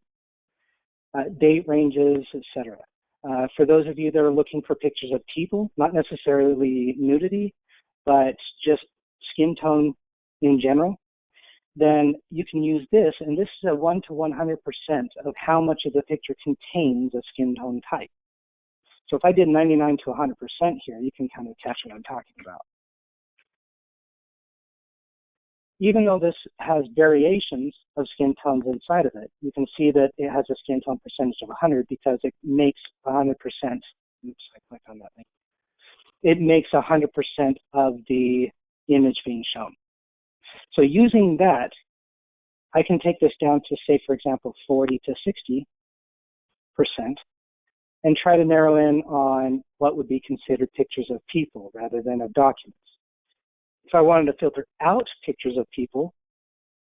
Date ranges, etc. For those of you that are looking for pictures of people, not necessarily nudity, but just skin tone in general, then you can use this, and this is a 1 to 100% of how much of the picture contains a skin tone type. So if I did 99 to 100% here, you can kind of catch what I'm talking about. even though this has variations of skin tones inside of it, you can see that it has a skin tone percentage of 100 because it makes 100%. Oops, I clicked on that thing. It makes 100% of the image being shown. So using that, I can take this down to, say, for example, 40 to 60% and try to narrow in on what would be considered pictures of people rather than of documents. If I wanted to filter out pictures of people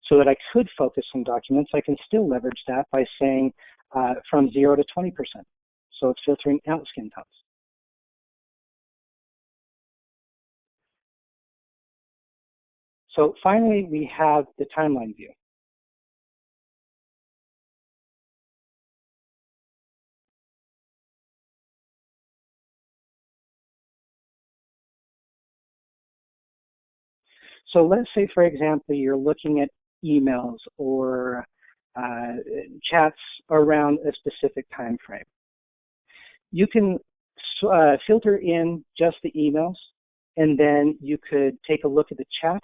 so that I could focus on documents, I can still leverage that by saying from 0 to 20%. So it's filtering out skin tones. So finally, we have the timeline view. So let's say, for example, you're looking at emails or chats around a specific time frame. You can filter in just the emails, and then you could take a look at the chat.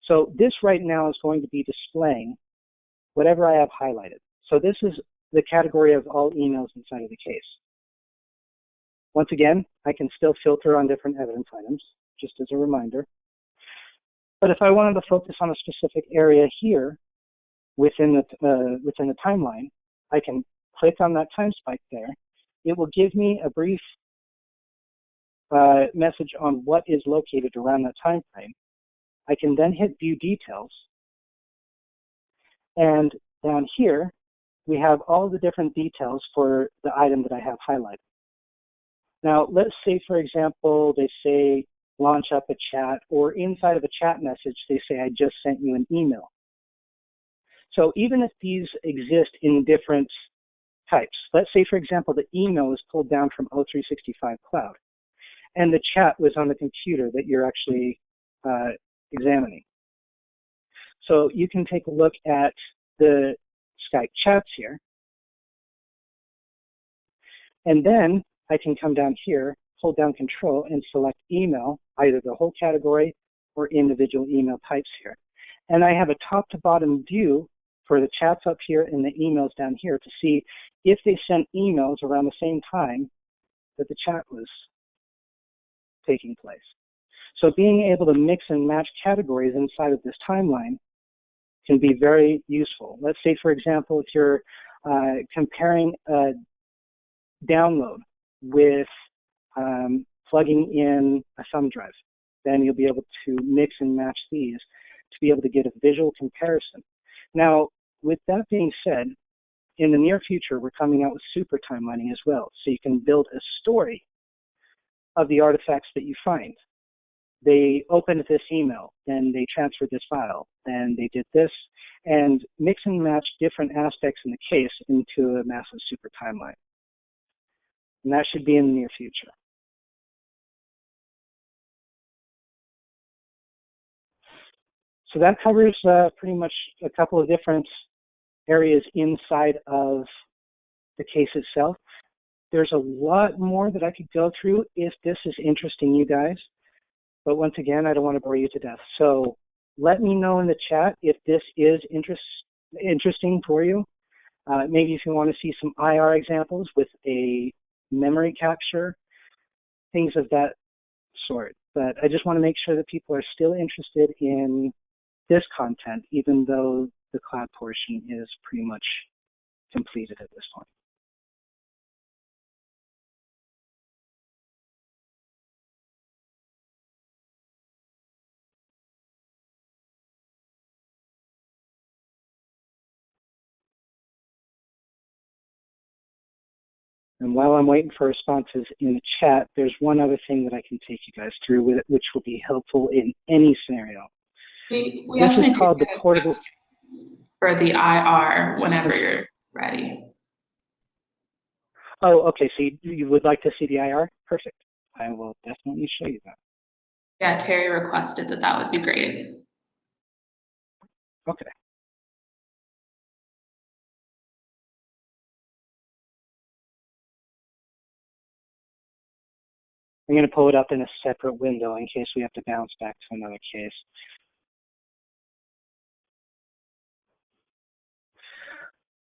So this right now is going to be displaying whatever I have highlighted. So this is the category of all emails inside of the case. Once again, I can still filter on different evidence items, just as a reminder. But if I wanted to focus on a specific area here within the timeline, I can click on that time spike there. It will give me a brief message on what is located around that time frame. I can then hit View Details. And down here, we have all the different details for the item that I have highlighted. Now, let's say, for example, they say launch up a chat, or inside of a chat message, they say, I just sent you an email. So even if these exist in different types, let's say, for example, the email is pulled down from O365 Cloud, and the chat was on the computer that you're actually examining. So you can take a look at the Skype chats here, and then I can come down here, hold down Control, and select email, either the whole category or individual email types here. And I have a top to bottom view for the chats up here and the emails down here to see if they sent emails around the same time that the chat was taking place. So being able to mix and match categories inside of this timeline can be very useful. Let's say, for example, if you're comparing a download with plugging in a thumb drive, then you'll be able to mix and match these to be able to get a visual comparison. Now, with that being said, in the near future, we're coming out with super timelining as well. So you can build a story of the artifacts that you find. They opened this email, then they transferred this file, then they did this, and mix and match different aspects in the case into a massive super timeline. And that should be in the near future. So that covers pretty much a couple of different areas inside of the case itself. There's a lot more that I could go through if this is interesting you guys. But once again, I don't want to bore you to death. So let me know in the chat if this is interesting for you. Maybe if you want to see some IR examples with a memory capture, things of that sort. But I just want to make sure that people are still interested in this content, even though the cloud portion is pretty much completed at this point. And while I'm waiting for responses in the chat, there's one other thing that I can take you guys through with it, which will be helpful in any scenario. We this actually is called the portable for the IR whenever you're ready. Oh, okay. So you would like to see the IR? Perfect. I will definitely show you that. Yeah, Terry requested that would be great. Okay. I'm going to pull it up in a separate window in case we have to bounce back to another case.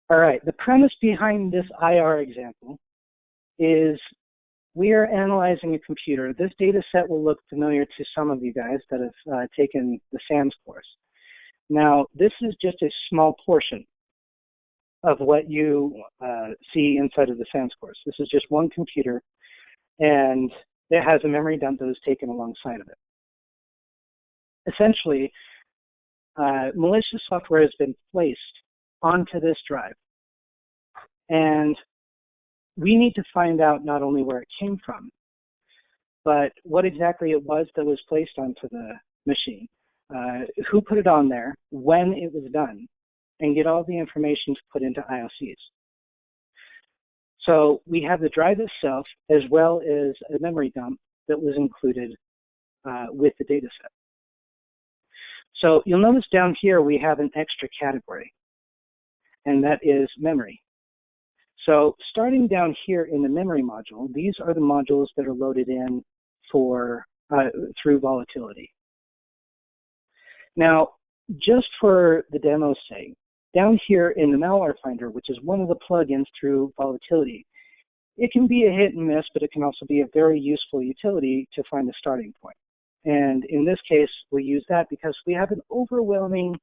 All right, the premise behind this IR example is we are analyzing a computer. This data set will look familiar to some of you guys that have taken the SAMS course. Now, this is just a small portion of what you see inside of the SAMS course. This is just one computer, and it has a memory dump that is taken alongside of it. Essentially, malicious software has been placed onto this drive, and we need to find out not only where it came from, but what exactly it was that was placed onto the machine, who put it on there, when it was done, and get all the information to put into IOCs. So we have the drive itself as well as a memory dump that was included with the data set. So you'll notice down here we have an extra category, and that is memory. So starting down here in the memory module, these are the modules that are loaded in for through volatility. Now, just for the demo's sake, down here in the malware finder, which is one of the plugins through volatility, it can be a hit and miss, but it can also be a very useful utility to find a starting point. And in this case, we use that because we have an overwhelming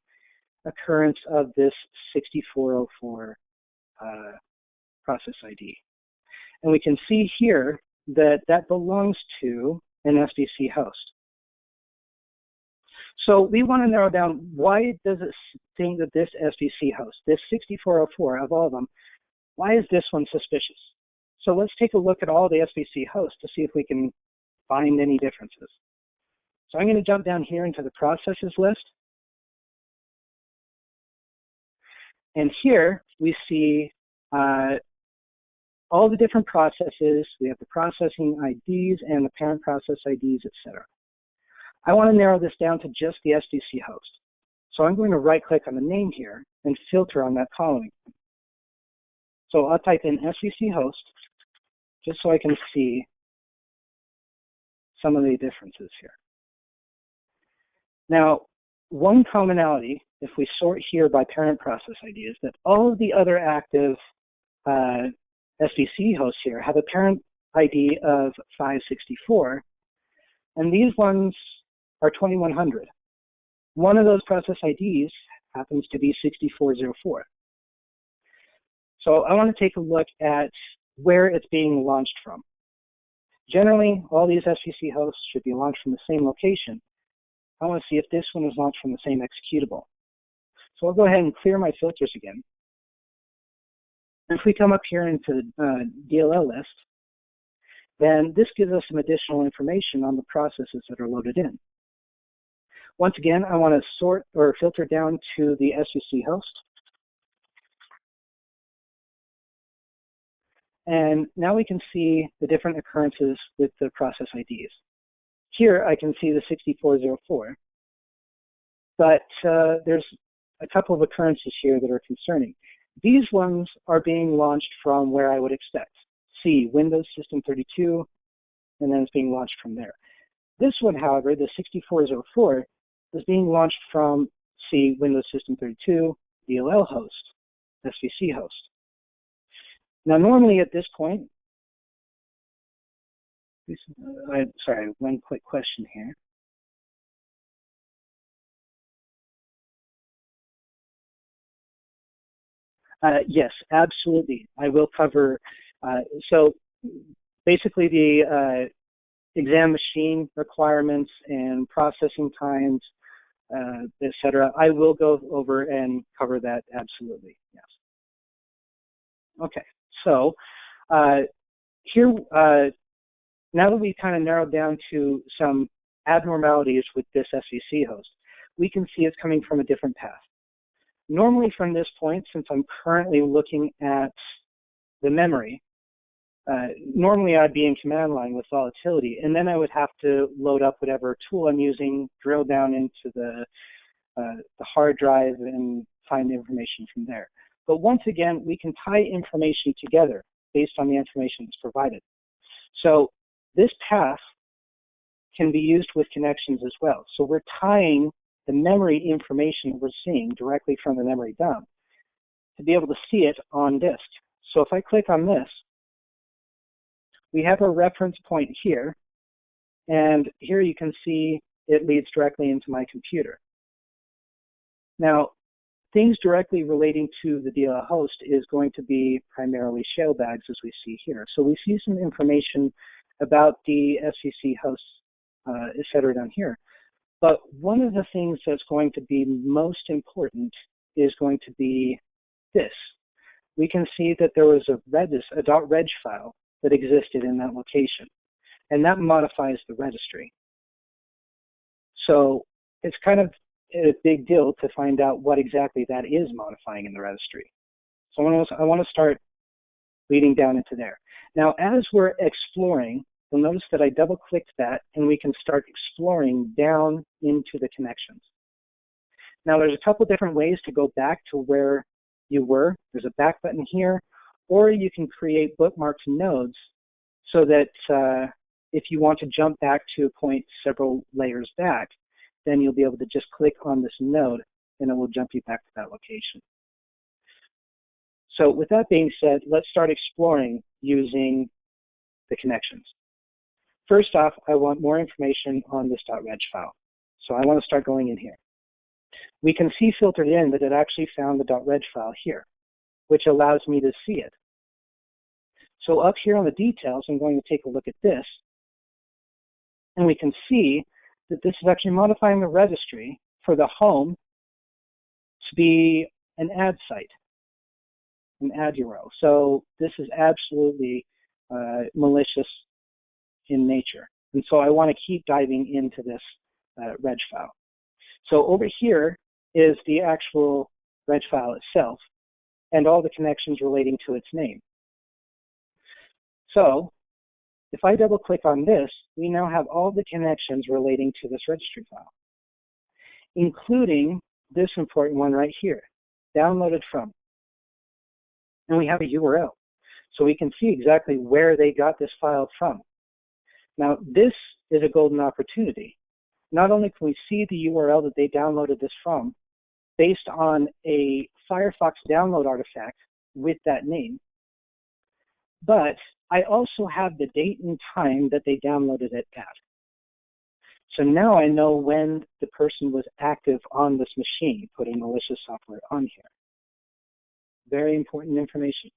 occurrence of this 6404 process ID. And we can see here that that belongs to an SBC host. So we want to narrow down, why does it think that this SBC host, this 6404 of all of them, why is this one suspicious? So let's take a look at all the SBC hosts to see if we can find any differences. So I'm going to jump down here into the processes list. And here we see all the different processes. We have the processing IDs and the parent process IDs, etc. I want to narrow this down to just the SBC host. So I'm going to right-click on the name here and filter on that column. So I'll type in SBC host just so I can see some of the differences here. Now, one commonality, if we sort here by parent process ID, is that all of the other active SBC hosts here have a parent ID of 564, and these ones are 2100. One of those process IDs happens to be 6404. So I want to take a look at where it's being launched from. Generally, all these SBC hosts should be launched from the same location. I want to see if this one is launched from the same executable. So I'll go ahead and clear my filters again. If we come up here into the DLL list, then this gives us some additional information on the processes that are loaded in. Once again, I want to sort or filter down to the SBC host. And now we can see the different occurrences with the process IDs. Here I can see the 6404, but there's a couple of occurrences here that are concerning. These ones are being launched from where I would expect. C, Windows System 32, and then it's being launched from there. This one, however, the 6404, is being launched from C, Windows System 32, DLL host, SBC host. Now, normally at this point, sorry, one quick question here. Yes, absolutely. I will cover, so basically the exam machine requirements and processing times, etc. I will go over and cover that absolutely, yes. Okay, so here, now that we've kind of narrowed down to some abnormalities with this SVC host, we can see it's coming from a different path. Normally from this point, since I'm currently looking at the memory, normally I'd be in command line with volatility, and then I would have to load up whatever tool I'm using, drill down into the hard drive, and find the information from there. But once again, we can tie information together based on the information that's provided. So this path can be used with connections as well. So we're tying the memory information that we're seeing directly from the memory dump to be able to see it on disk. So if I click on this, we have a reference point here, and here you can see it leads directly into my computer. Now, things directly relating to the DLL host is going to be primarily shell bags, as we see here. So we see some information about the SCC hosts, etc. down here. But one of the things that's going to be most important is going to be this. We can see that there was a .reg file that existed in that location, and that modifies the registry. So it's kind of a big deal to find out what exactly that is modifying in the registry. So I want to start leading down into there. Now, as we're exploring, you'll notice that I double-clicked that, and we can start exploring down into the connections. Now, there's a couple different ways to go back to where you were. There's a back button here, or you can create bookmarks and nodes so that if you want to jump back to a point several layers back, then you'll be able to just click on this node, and it will jump you back to that location. So with that being said, let's start exploring using the connections. First off, I want more information on this .reg file. So I want to start going in here. We can see filtered in that it actually found the .reg file here, which allows me to see it. So up here on the details, I'm going to take a look at this, and we can see that this is actually modifying the registry for the home to be an ad site, an ad URL. So this is absolutely malicious in nature. And so I want to keep diving into this reg file. So over here is the actual reg file itself and all the connections relating to its name. So if I double click on this, we now have all the connections relating to this registry file, including this important one right here, downloaded from. And we have a URL. So we can see exactly where they got this file from. Now, this is a golden opportunity. Not only can we see the URL that they downloaded this from based on a Firefox download artifact with that name, but I also have the date and time that they downloaded it at. So now I know when the person was active on this machine, putting malicious software on here. Very important information.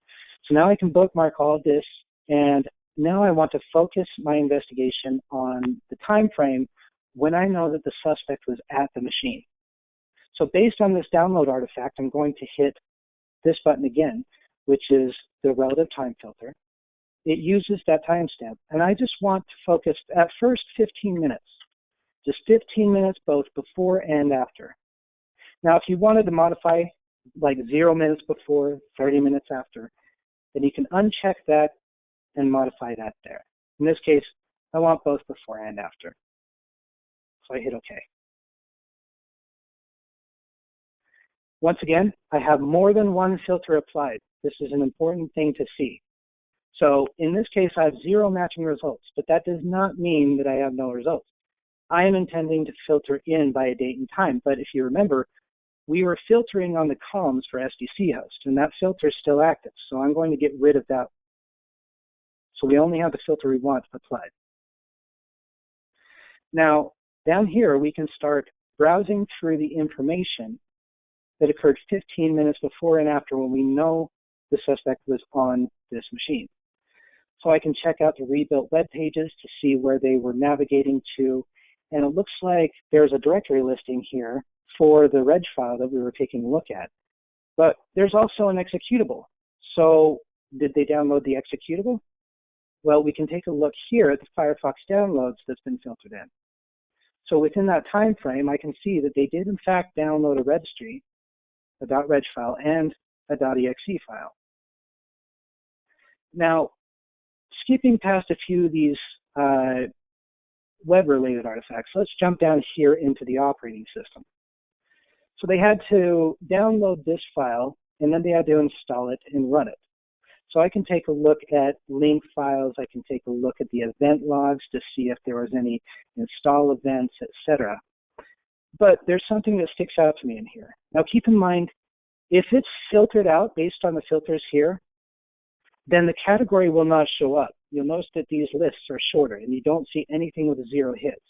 So now I can bookmark all this, and now I want to focus my investigation on the time frame when I know that the suspect was at the machine. So based on this download artifact, I'm going to hit this button again, which is the relative time filter. It uses that timestamp, and I just want to focus at first 15 minutes, just 15 minutes both before and after. Now, if you wanted to modify like 0 minutes before, 30 minutes after, then you can uncheck that and modify that there. In this case, I want both before and after. So I hit OK. Once again, I have more than one filter applied. This is an important thing to see. So in this case, I have 0 matching results, but that does not mean that I have no results. I am intending to filter in by a date and time, but if you remember, we were filtering on the columns for SDC host, and that filter is still active, so I'm going to get rid of that. So we only have the filter we want applied. Now, down here, we can start browsing through the information that occurred 15 minutes before and after when we know the suspect was on this machine. So I can check out the rebuilt web pages to see where they were navigating to, and it looks like there's a directory listing here for the reg file that we were taking a look at. But there's also an executable. So did they download the executable? Well, we can take a look here at the Firefox downloads that's been filtered in. So within that time frame, I can see that they did in fact download a registry, a .reg file, and a .exe file. Now, skipping past a few of these web-related artifacts, let's jump down here into the operating system. So they had to download this file, and then they had to install it and run it. So I can take a look at link files, I can take a look at the event logs to see if there was any install events, etc. But there's something that sticks out to me in here. Now keep in mind, If it's filtered out based on the filters here, then the category will not show up. You'll notice that these lists are shorter and you don't see anything with 0 hits.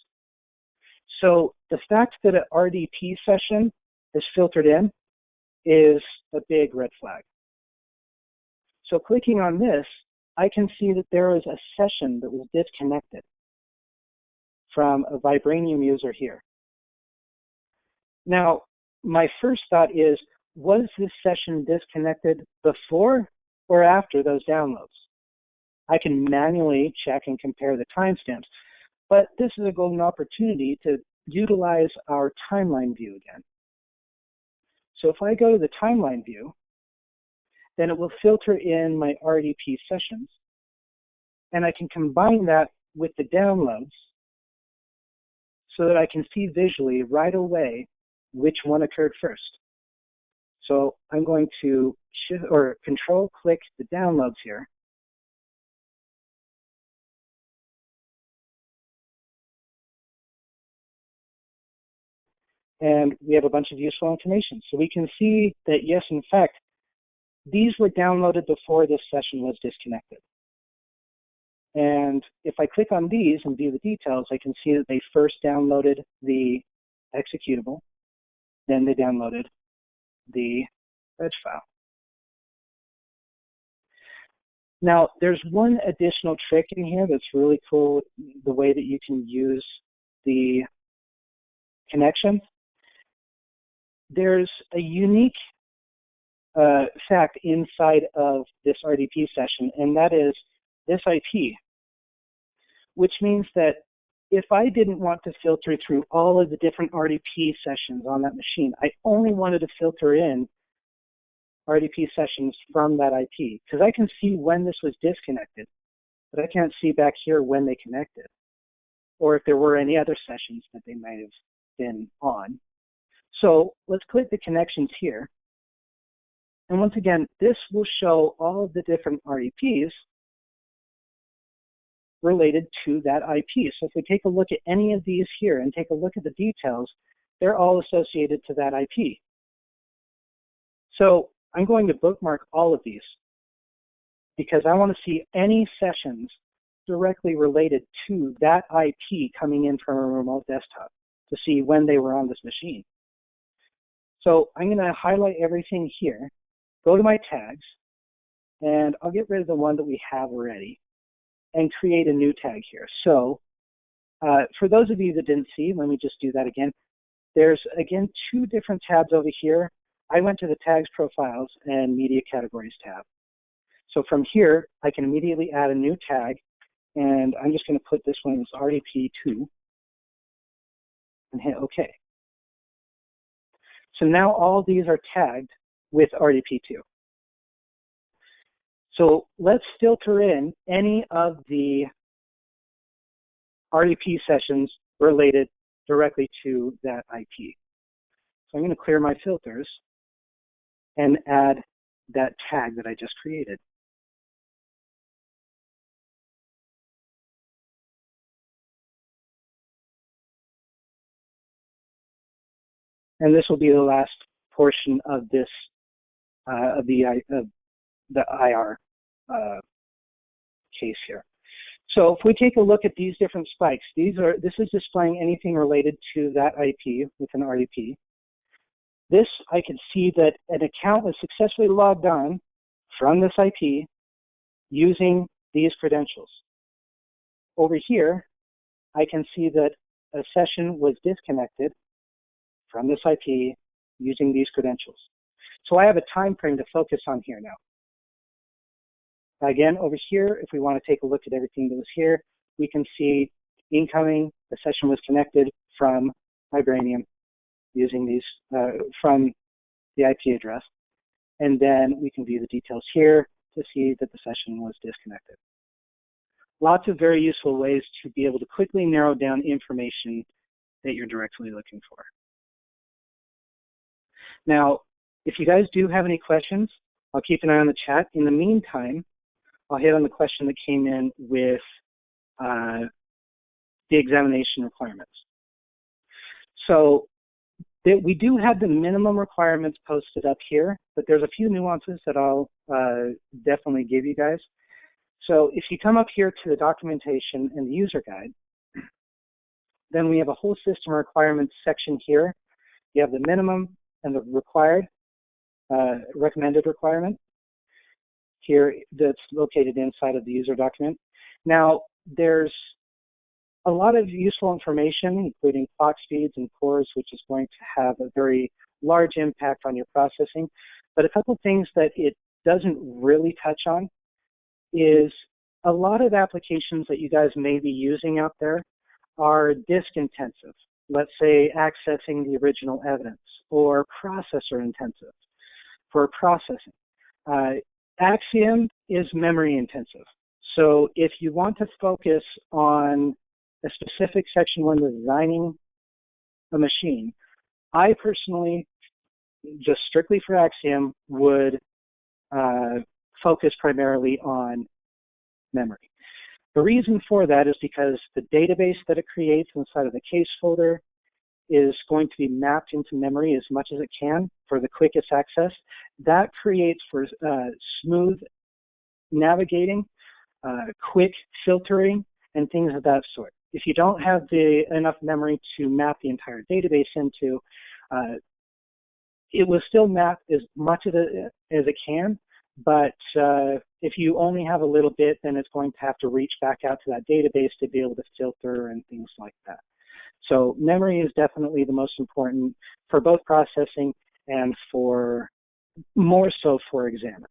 So the fact that an RDP session is filtered in is a big red flag. So clicking on this, I can see that there is a session that was disconnected from a Vibranium user here. Now, my first thought is, was this session disconnected before or after those downloads? I can manually check and compare the timestamps, but this is a golden opportunity to utilize our timeline view again. So if I go to the timeline view, then it will filter in my RDP sessions, and I can combine that with the downloads so that I can see visually right away which one occurred first. So I'm going to control click the downloads here. And we have a bunch of useful information. So we can see that, yes, in fact, these were downloaded before this session was disconnected. And if I click on these and view the details, I can see that they first downloaded the executable, then they downloaded the reg file. Now, there's one additional trick in here that's really cool, the way that you can use the connection. There's a unique fact inside of this RDP session, and that is this IP, which means that if I didn't want to filter through all of the different RDP sessions on that machine, I only wanted to filter in RDP sessions from that IP, because I can see when this was disconnected, but I can't see back here when they connected, or if there were any other sessions that they might have been on. So let's click the connections here. And once again, this will show all of the different RDPs related to that IP. So if we take a look at any of these here and take a look at the details, they're all associated to that IP. So I'm going to bookmark all of these because I want to see any sessions directly related to that IP coming in from a remote desktop to see when they were on this machine. So I'm going to highlight everything here, go to my tags, and I'll get rid of the one that we have already and create a new tag here. So for those of you that didn't see, let me just do that again. There's, again, 2 different tabs over here. I went to the Tags, Profiles, and Media Categories tab. So from here, I can immediately add a new tag, and I'm just going to put this one as RDP2 and hit OK. So now all these are tagged with RDP2. So let's filter in any of the RDP sessions related directly to that IP. So I'm going to clear my filters and add that tag that I just created. And this will be the last portion of this, of the IR case here. So if we take a look at these different spikes, this is displaying anything related to that IP with an RDP. This, I can see that an account was successfully logged on from this IP using these credentials. Over here, I can see that a session was disconnected from this IP using these credentials. So I have a time frame to focus on here now. Again, over here, if we want to take a look at everything that was here, we can see incoming, the session was connected from Vibranium using these, from the IP address. And then we can view the details here to see that the session was disconnected. Lots of very useful ways to be able to quickly narrow down information that you're directly looking for. Now, if you guys do have any questions, I'll keep an eye on the chat. In the meantime, I'll hit on the question that came in with the examination requirements. So We do have the minimum requirements posted up here, but there's a few nuances that I'll definitely give you guys. So if you come up here to the documentation and the user guide, then we have a whole system requirements section here. You have the minimum and the required, recommended requirement here that's located inside of the user document. Now, there's a lot of useful information, including clock speeds and cores, which is going to have a very large impact on your processing. But a couple things that it doesn't really touch on is a lot of applications that you guys may be using out there are disk intensive. Let's say accessing the original evidence, or processor intensive for processing. Axiom is memory intensive. So if you want to focus on a specific section when designing a machine, I personally, just strictly for Axiom, would focus primarily on memory. The reason for that is because the database that it creates inside of the case folder is going to be mapped into memory as much as it can for the quickest access. That creates for smooth navigating, quick filtering, and things of that sort. If you don't have enough memory to map the entire database into, it will still map as much of it as it can, but if you only have a little bit, then it's going to have to reach back out to that database to be able to filter and things like that. So memory is definitely the most important for both processing and for more so for examine.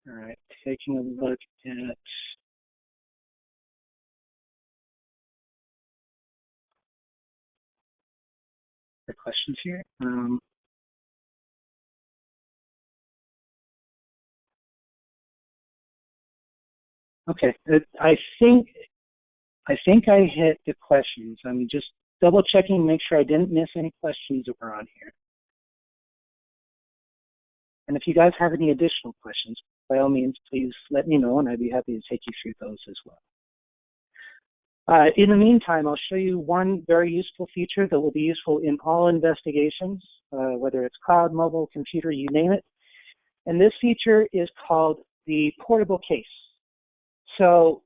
All right, taking a look at the questions here. Okay, I think I hit the questions. I'm just double checking, make sure I didn't miss any questions that were on here. And if you guys have any additional questions, by all means, please let me know, and I'd be happy to take you through those as well. In the meantime, I'll show you one very useful feature that will be useful in all investigations, whether it's cloud, mobile, computer, you name it. And this feature is called the portable case. So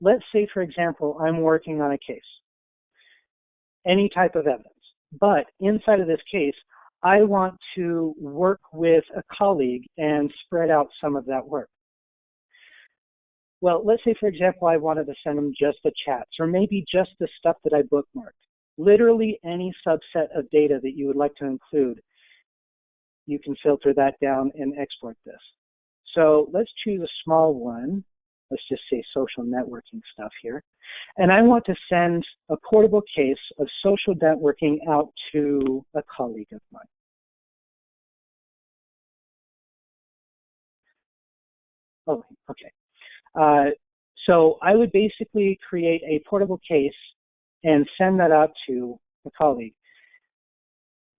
let's say, for example, I'm working on a case, any type of evidence, but inside of this case, I want to work with a colleague and spread out some of that work. Well, let's say, for example, I wanted to send them just the chats, or maybe just the stuff that I bookmarked. Literally any subset of data that you would like to include, you can filter that down and export this. So let's choose a small one. Let's just say social networking stuff here. And I want to send a portable case of social networking out to a colleague of mine. Oh, okay. So I would basically create a portable case and send that out to a colleague.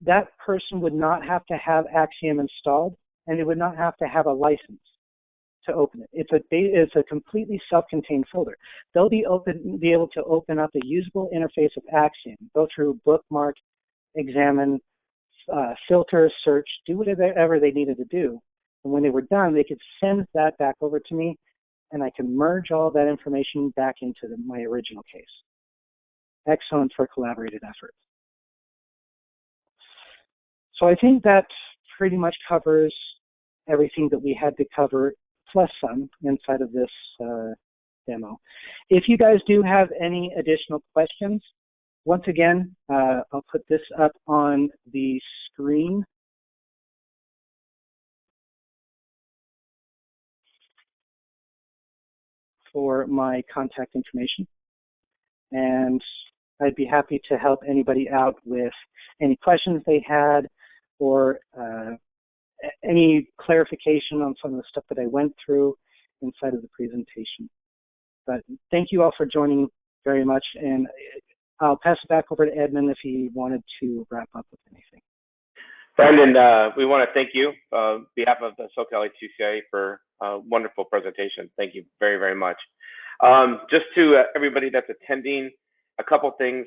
That person would not have to have Axiom installed, and it would not have to have a license to open it. It's a completely self-contained folder. They'll be able to open up a usable interface of Axiom, go through bookmark, examine, filter, search, do whatever they needed to do. And when they were done, they could send that back over to me, and I can merge all that information back into my original case. Excellent for collaborative efforts. So I think that pretty much covers everything that we had to cover, plus some, inside of this demo. If you guys do have any additional questions, once again, I'll put this up on the screen. For my contact information, and I'd be happy to help anybody out with any questions they had, or any clarification on some of the stuff that I went through inside of the presentation. But thank you all for joining very much, and I'll pass it back over to Edmund if he wanted to wrap up with anything. Brandon, we want to thank you on behalf of the SoCal HCCIA for a wonderful presentation. Thank you very, very much. Just to everybody that's attending, a couple things.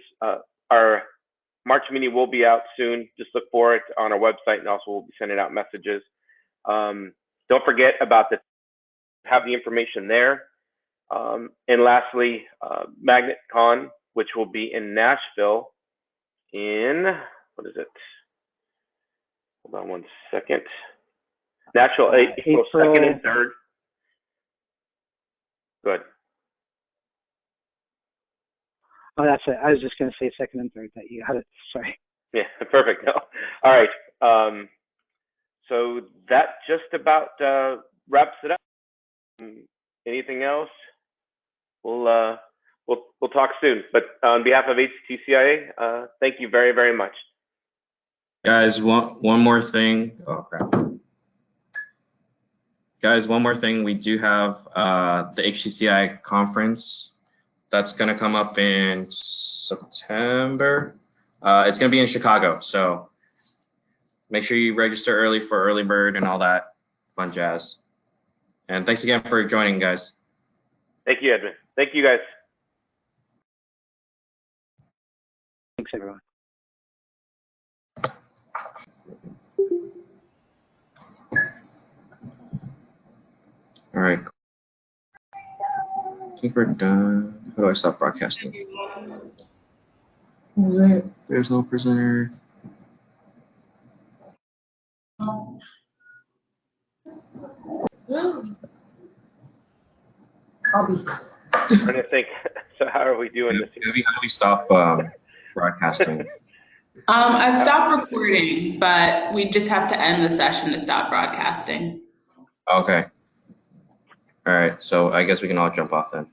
Our March meeting will be out soon. Just look for it on our website, and also we'll be sending out messages. Don't forget about have the information there. And lastly, Magnet Con, which will be in Nashville in, what is it? Hold on one second. Nashville, April 2nd and 3rd. Good. Oh, that's it. I was just going to say 2nd and 3rd that you had it. Sorry. Yeah, perfect. No. All right. So that just about wraps it up. Anything else? We'll talk soon. But on behalf of HCCIA, thank you very, very much. Guys, one more thing. Oh crap. Guys, one more thing. We do have the HCCI conference that's going to come up in September. It's going to be in Chicago, so make sure you register early for early bird and all that fun jazz. And thanks again for joining, guys. Thank you, Edmund. Thank you, guys. Thanks, everyone. All right. I think we're done. How do I stop broadcasting? There's no presenter. I'm trying to think. So how are we doing this? Maybe how do we stop broadcasting? I stopped recording, but we just have to end the session to stop broadcasting. Okay. All right. So I guess we can all jump off then.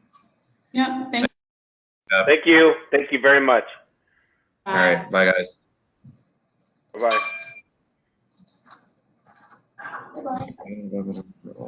Yep. Thank you. Thank you. Thank you very much. Bye. All right. Bye, guys. Bye-bye. Bye-bye.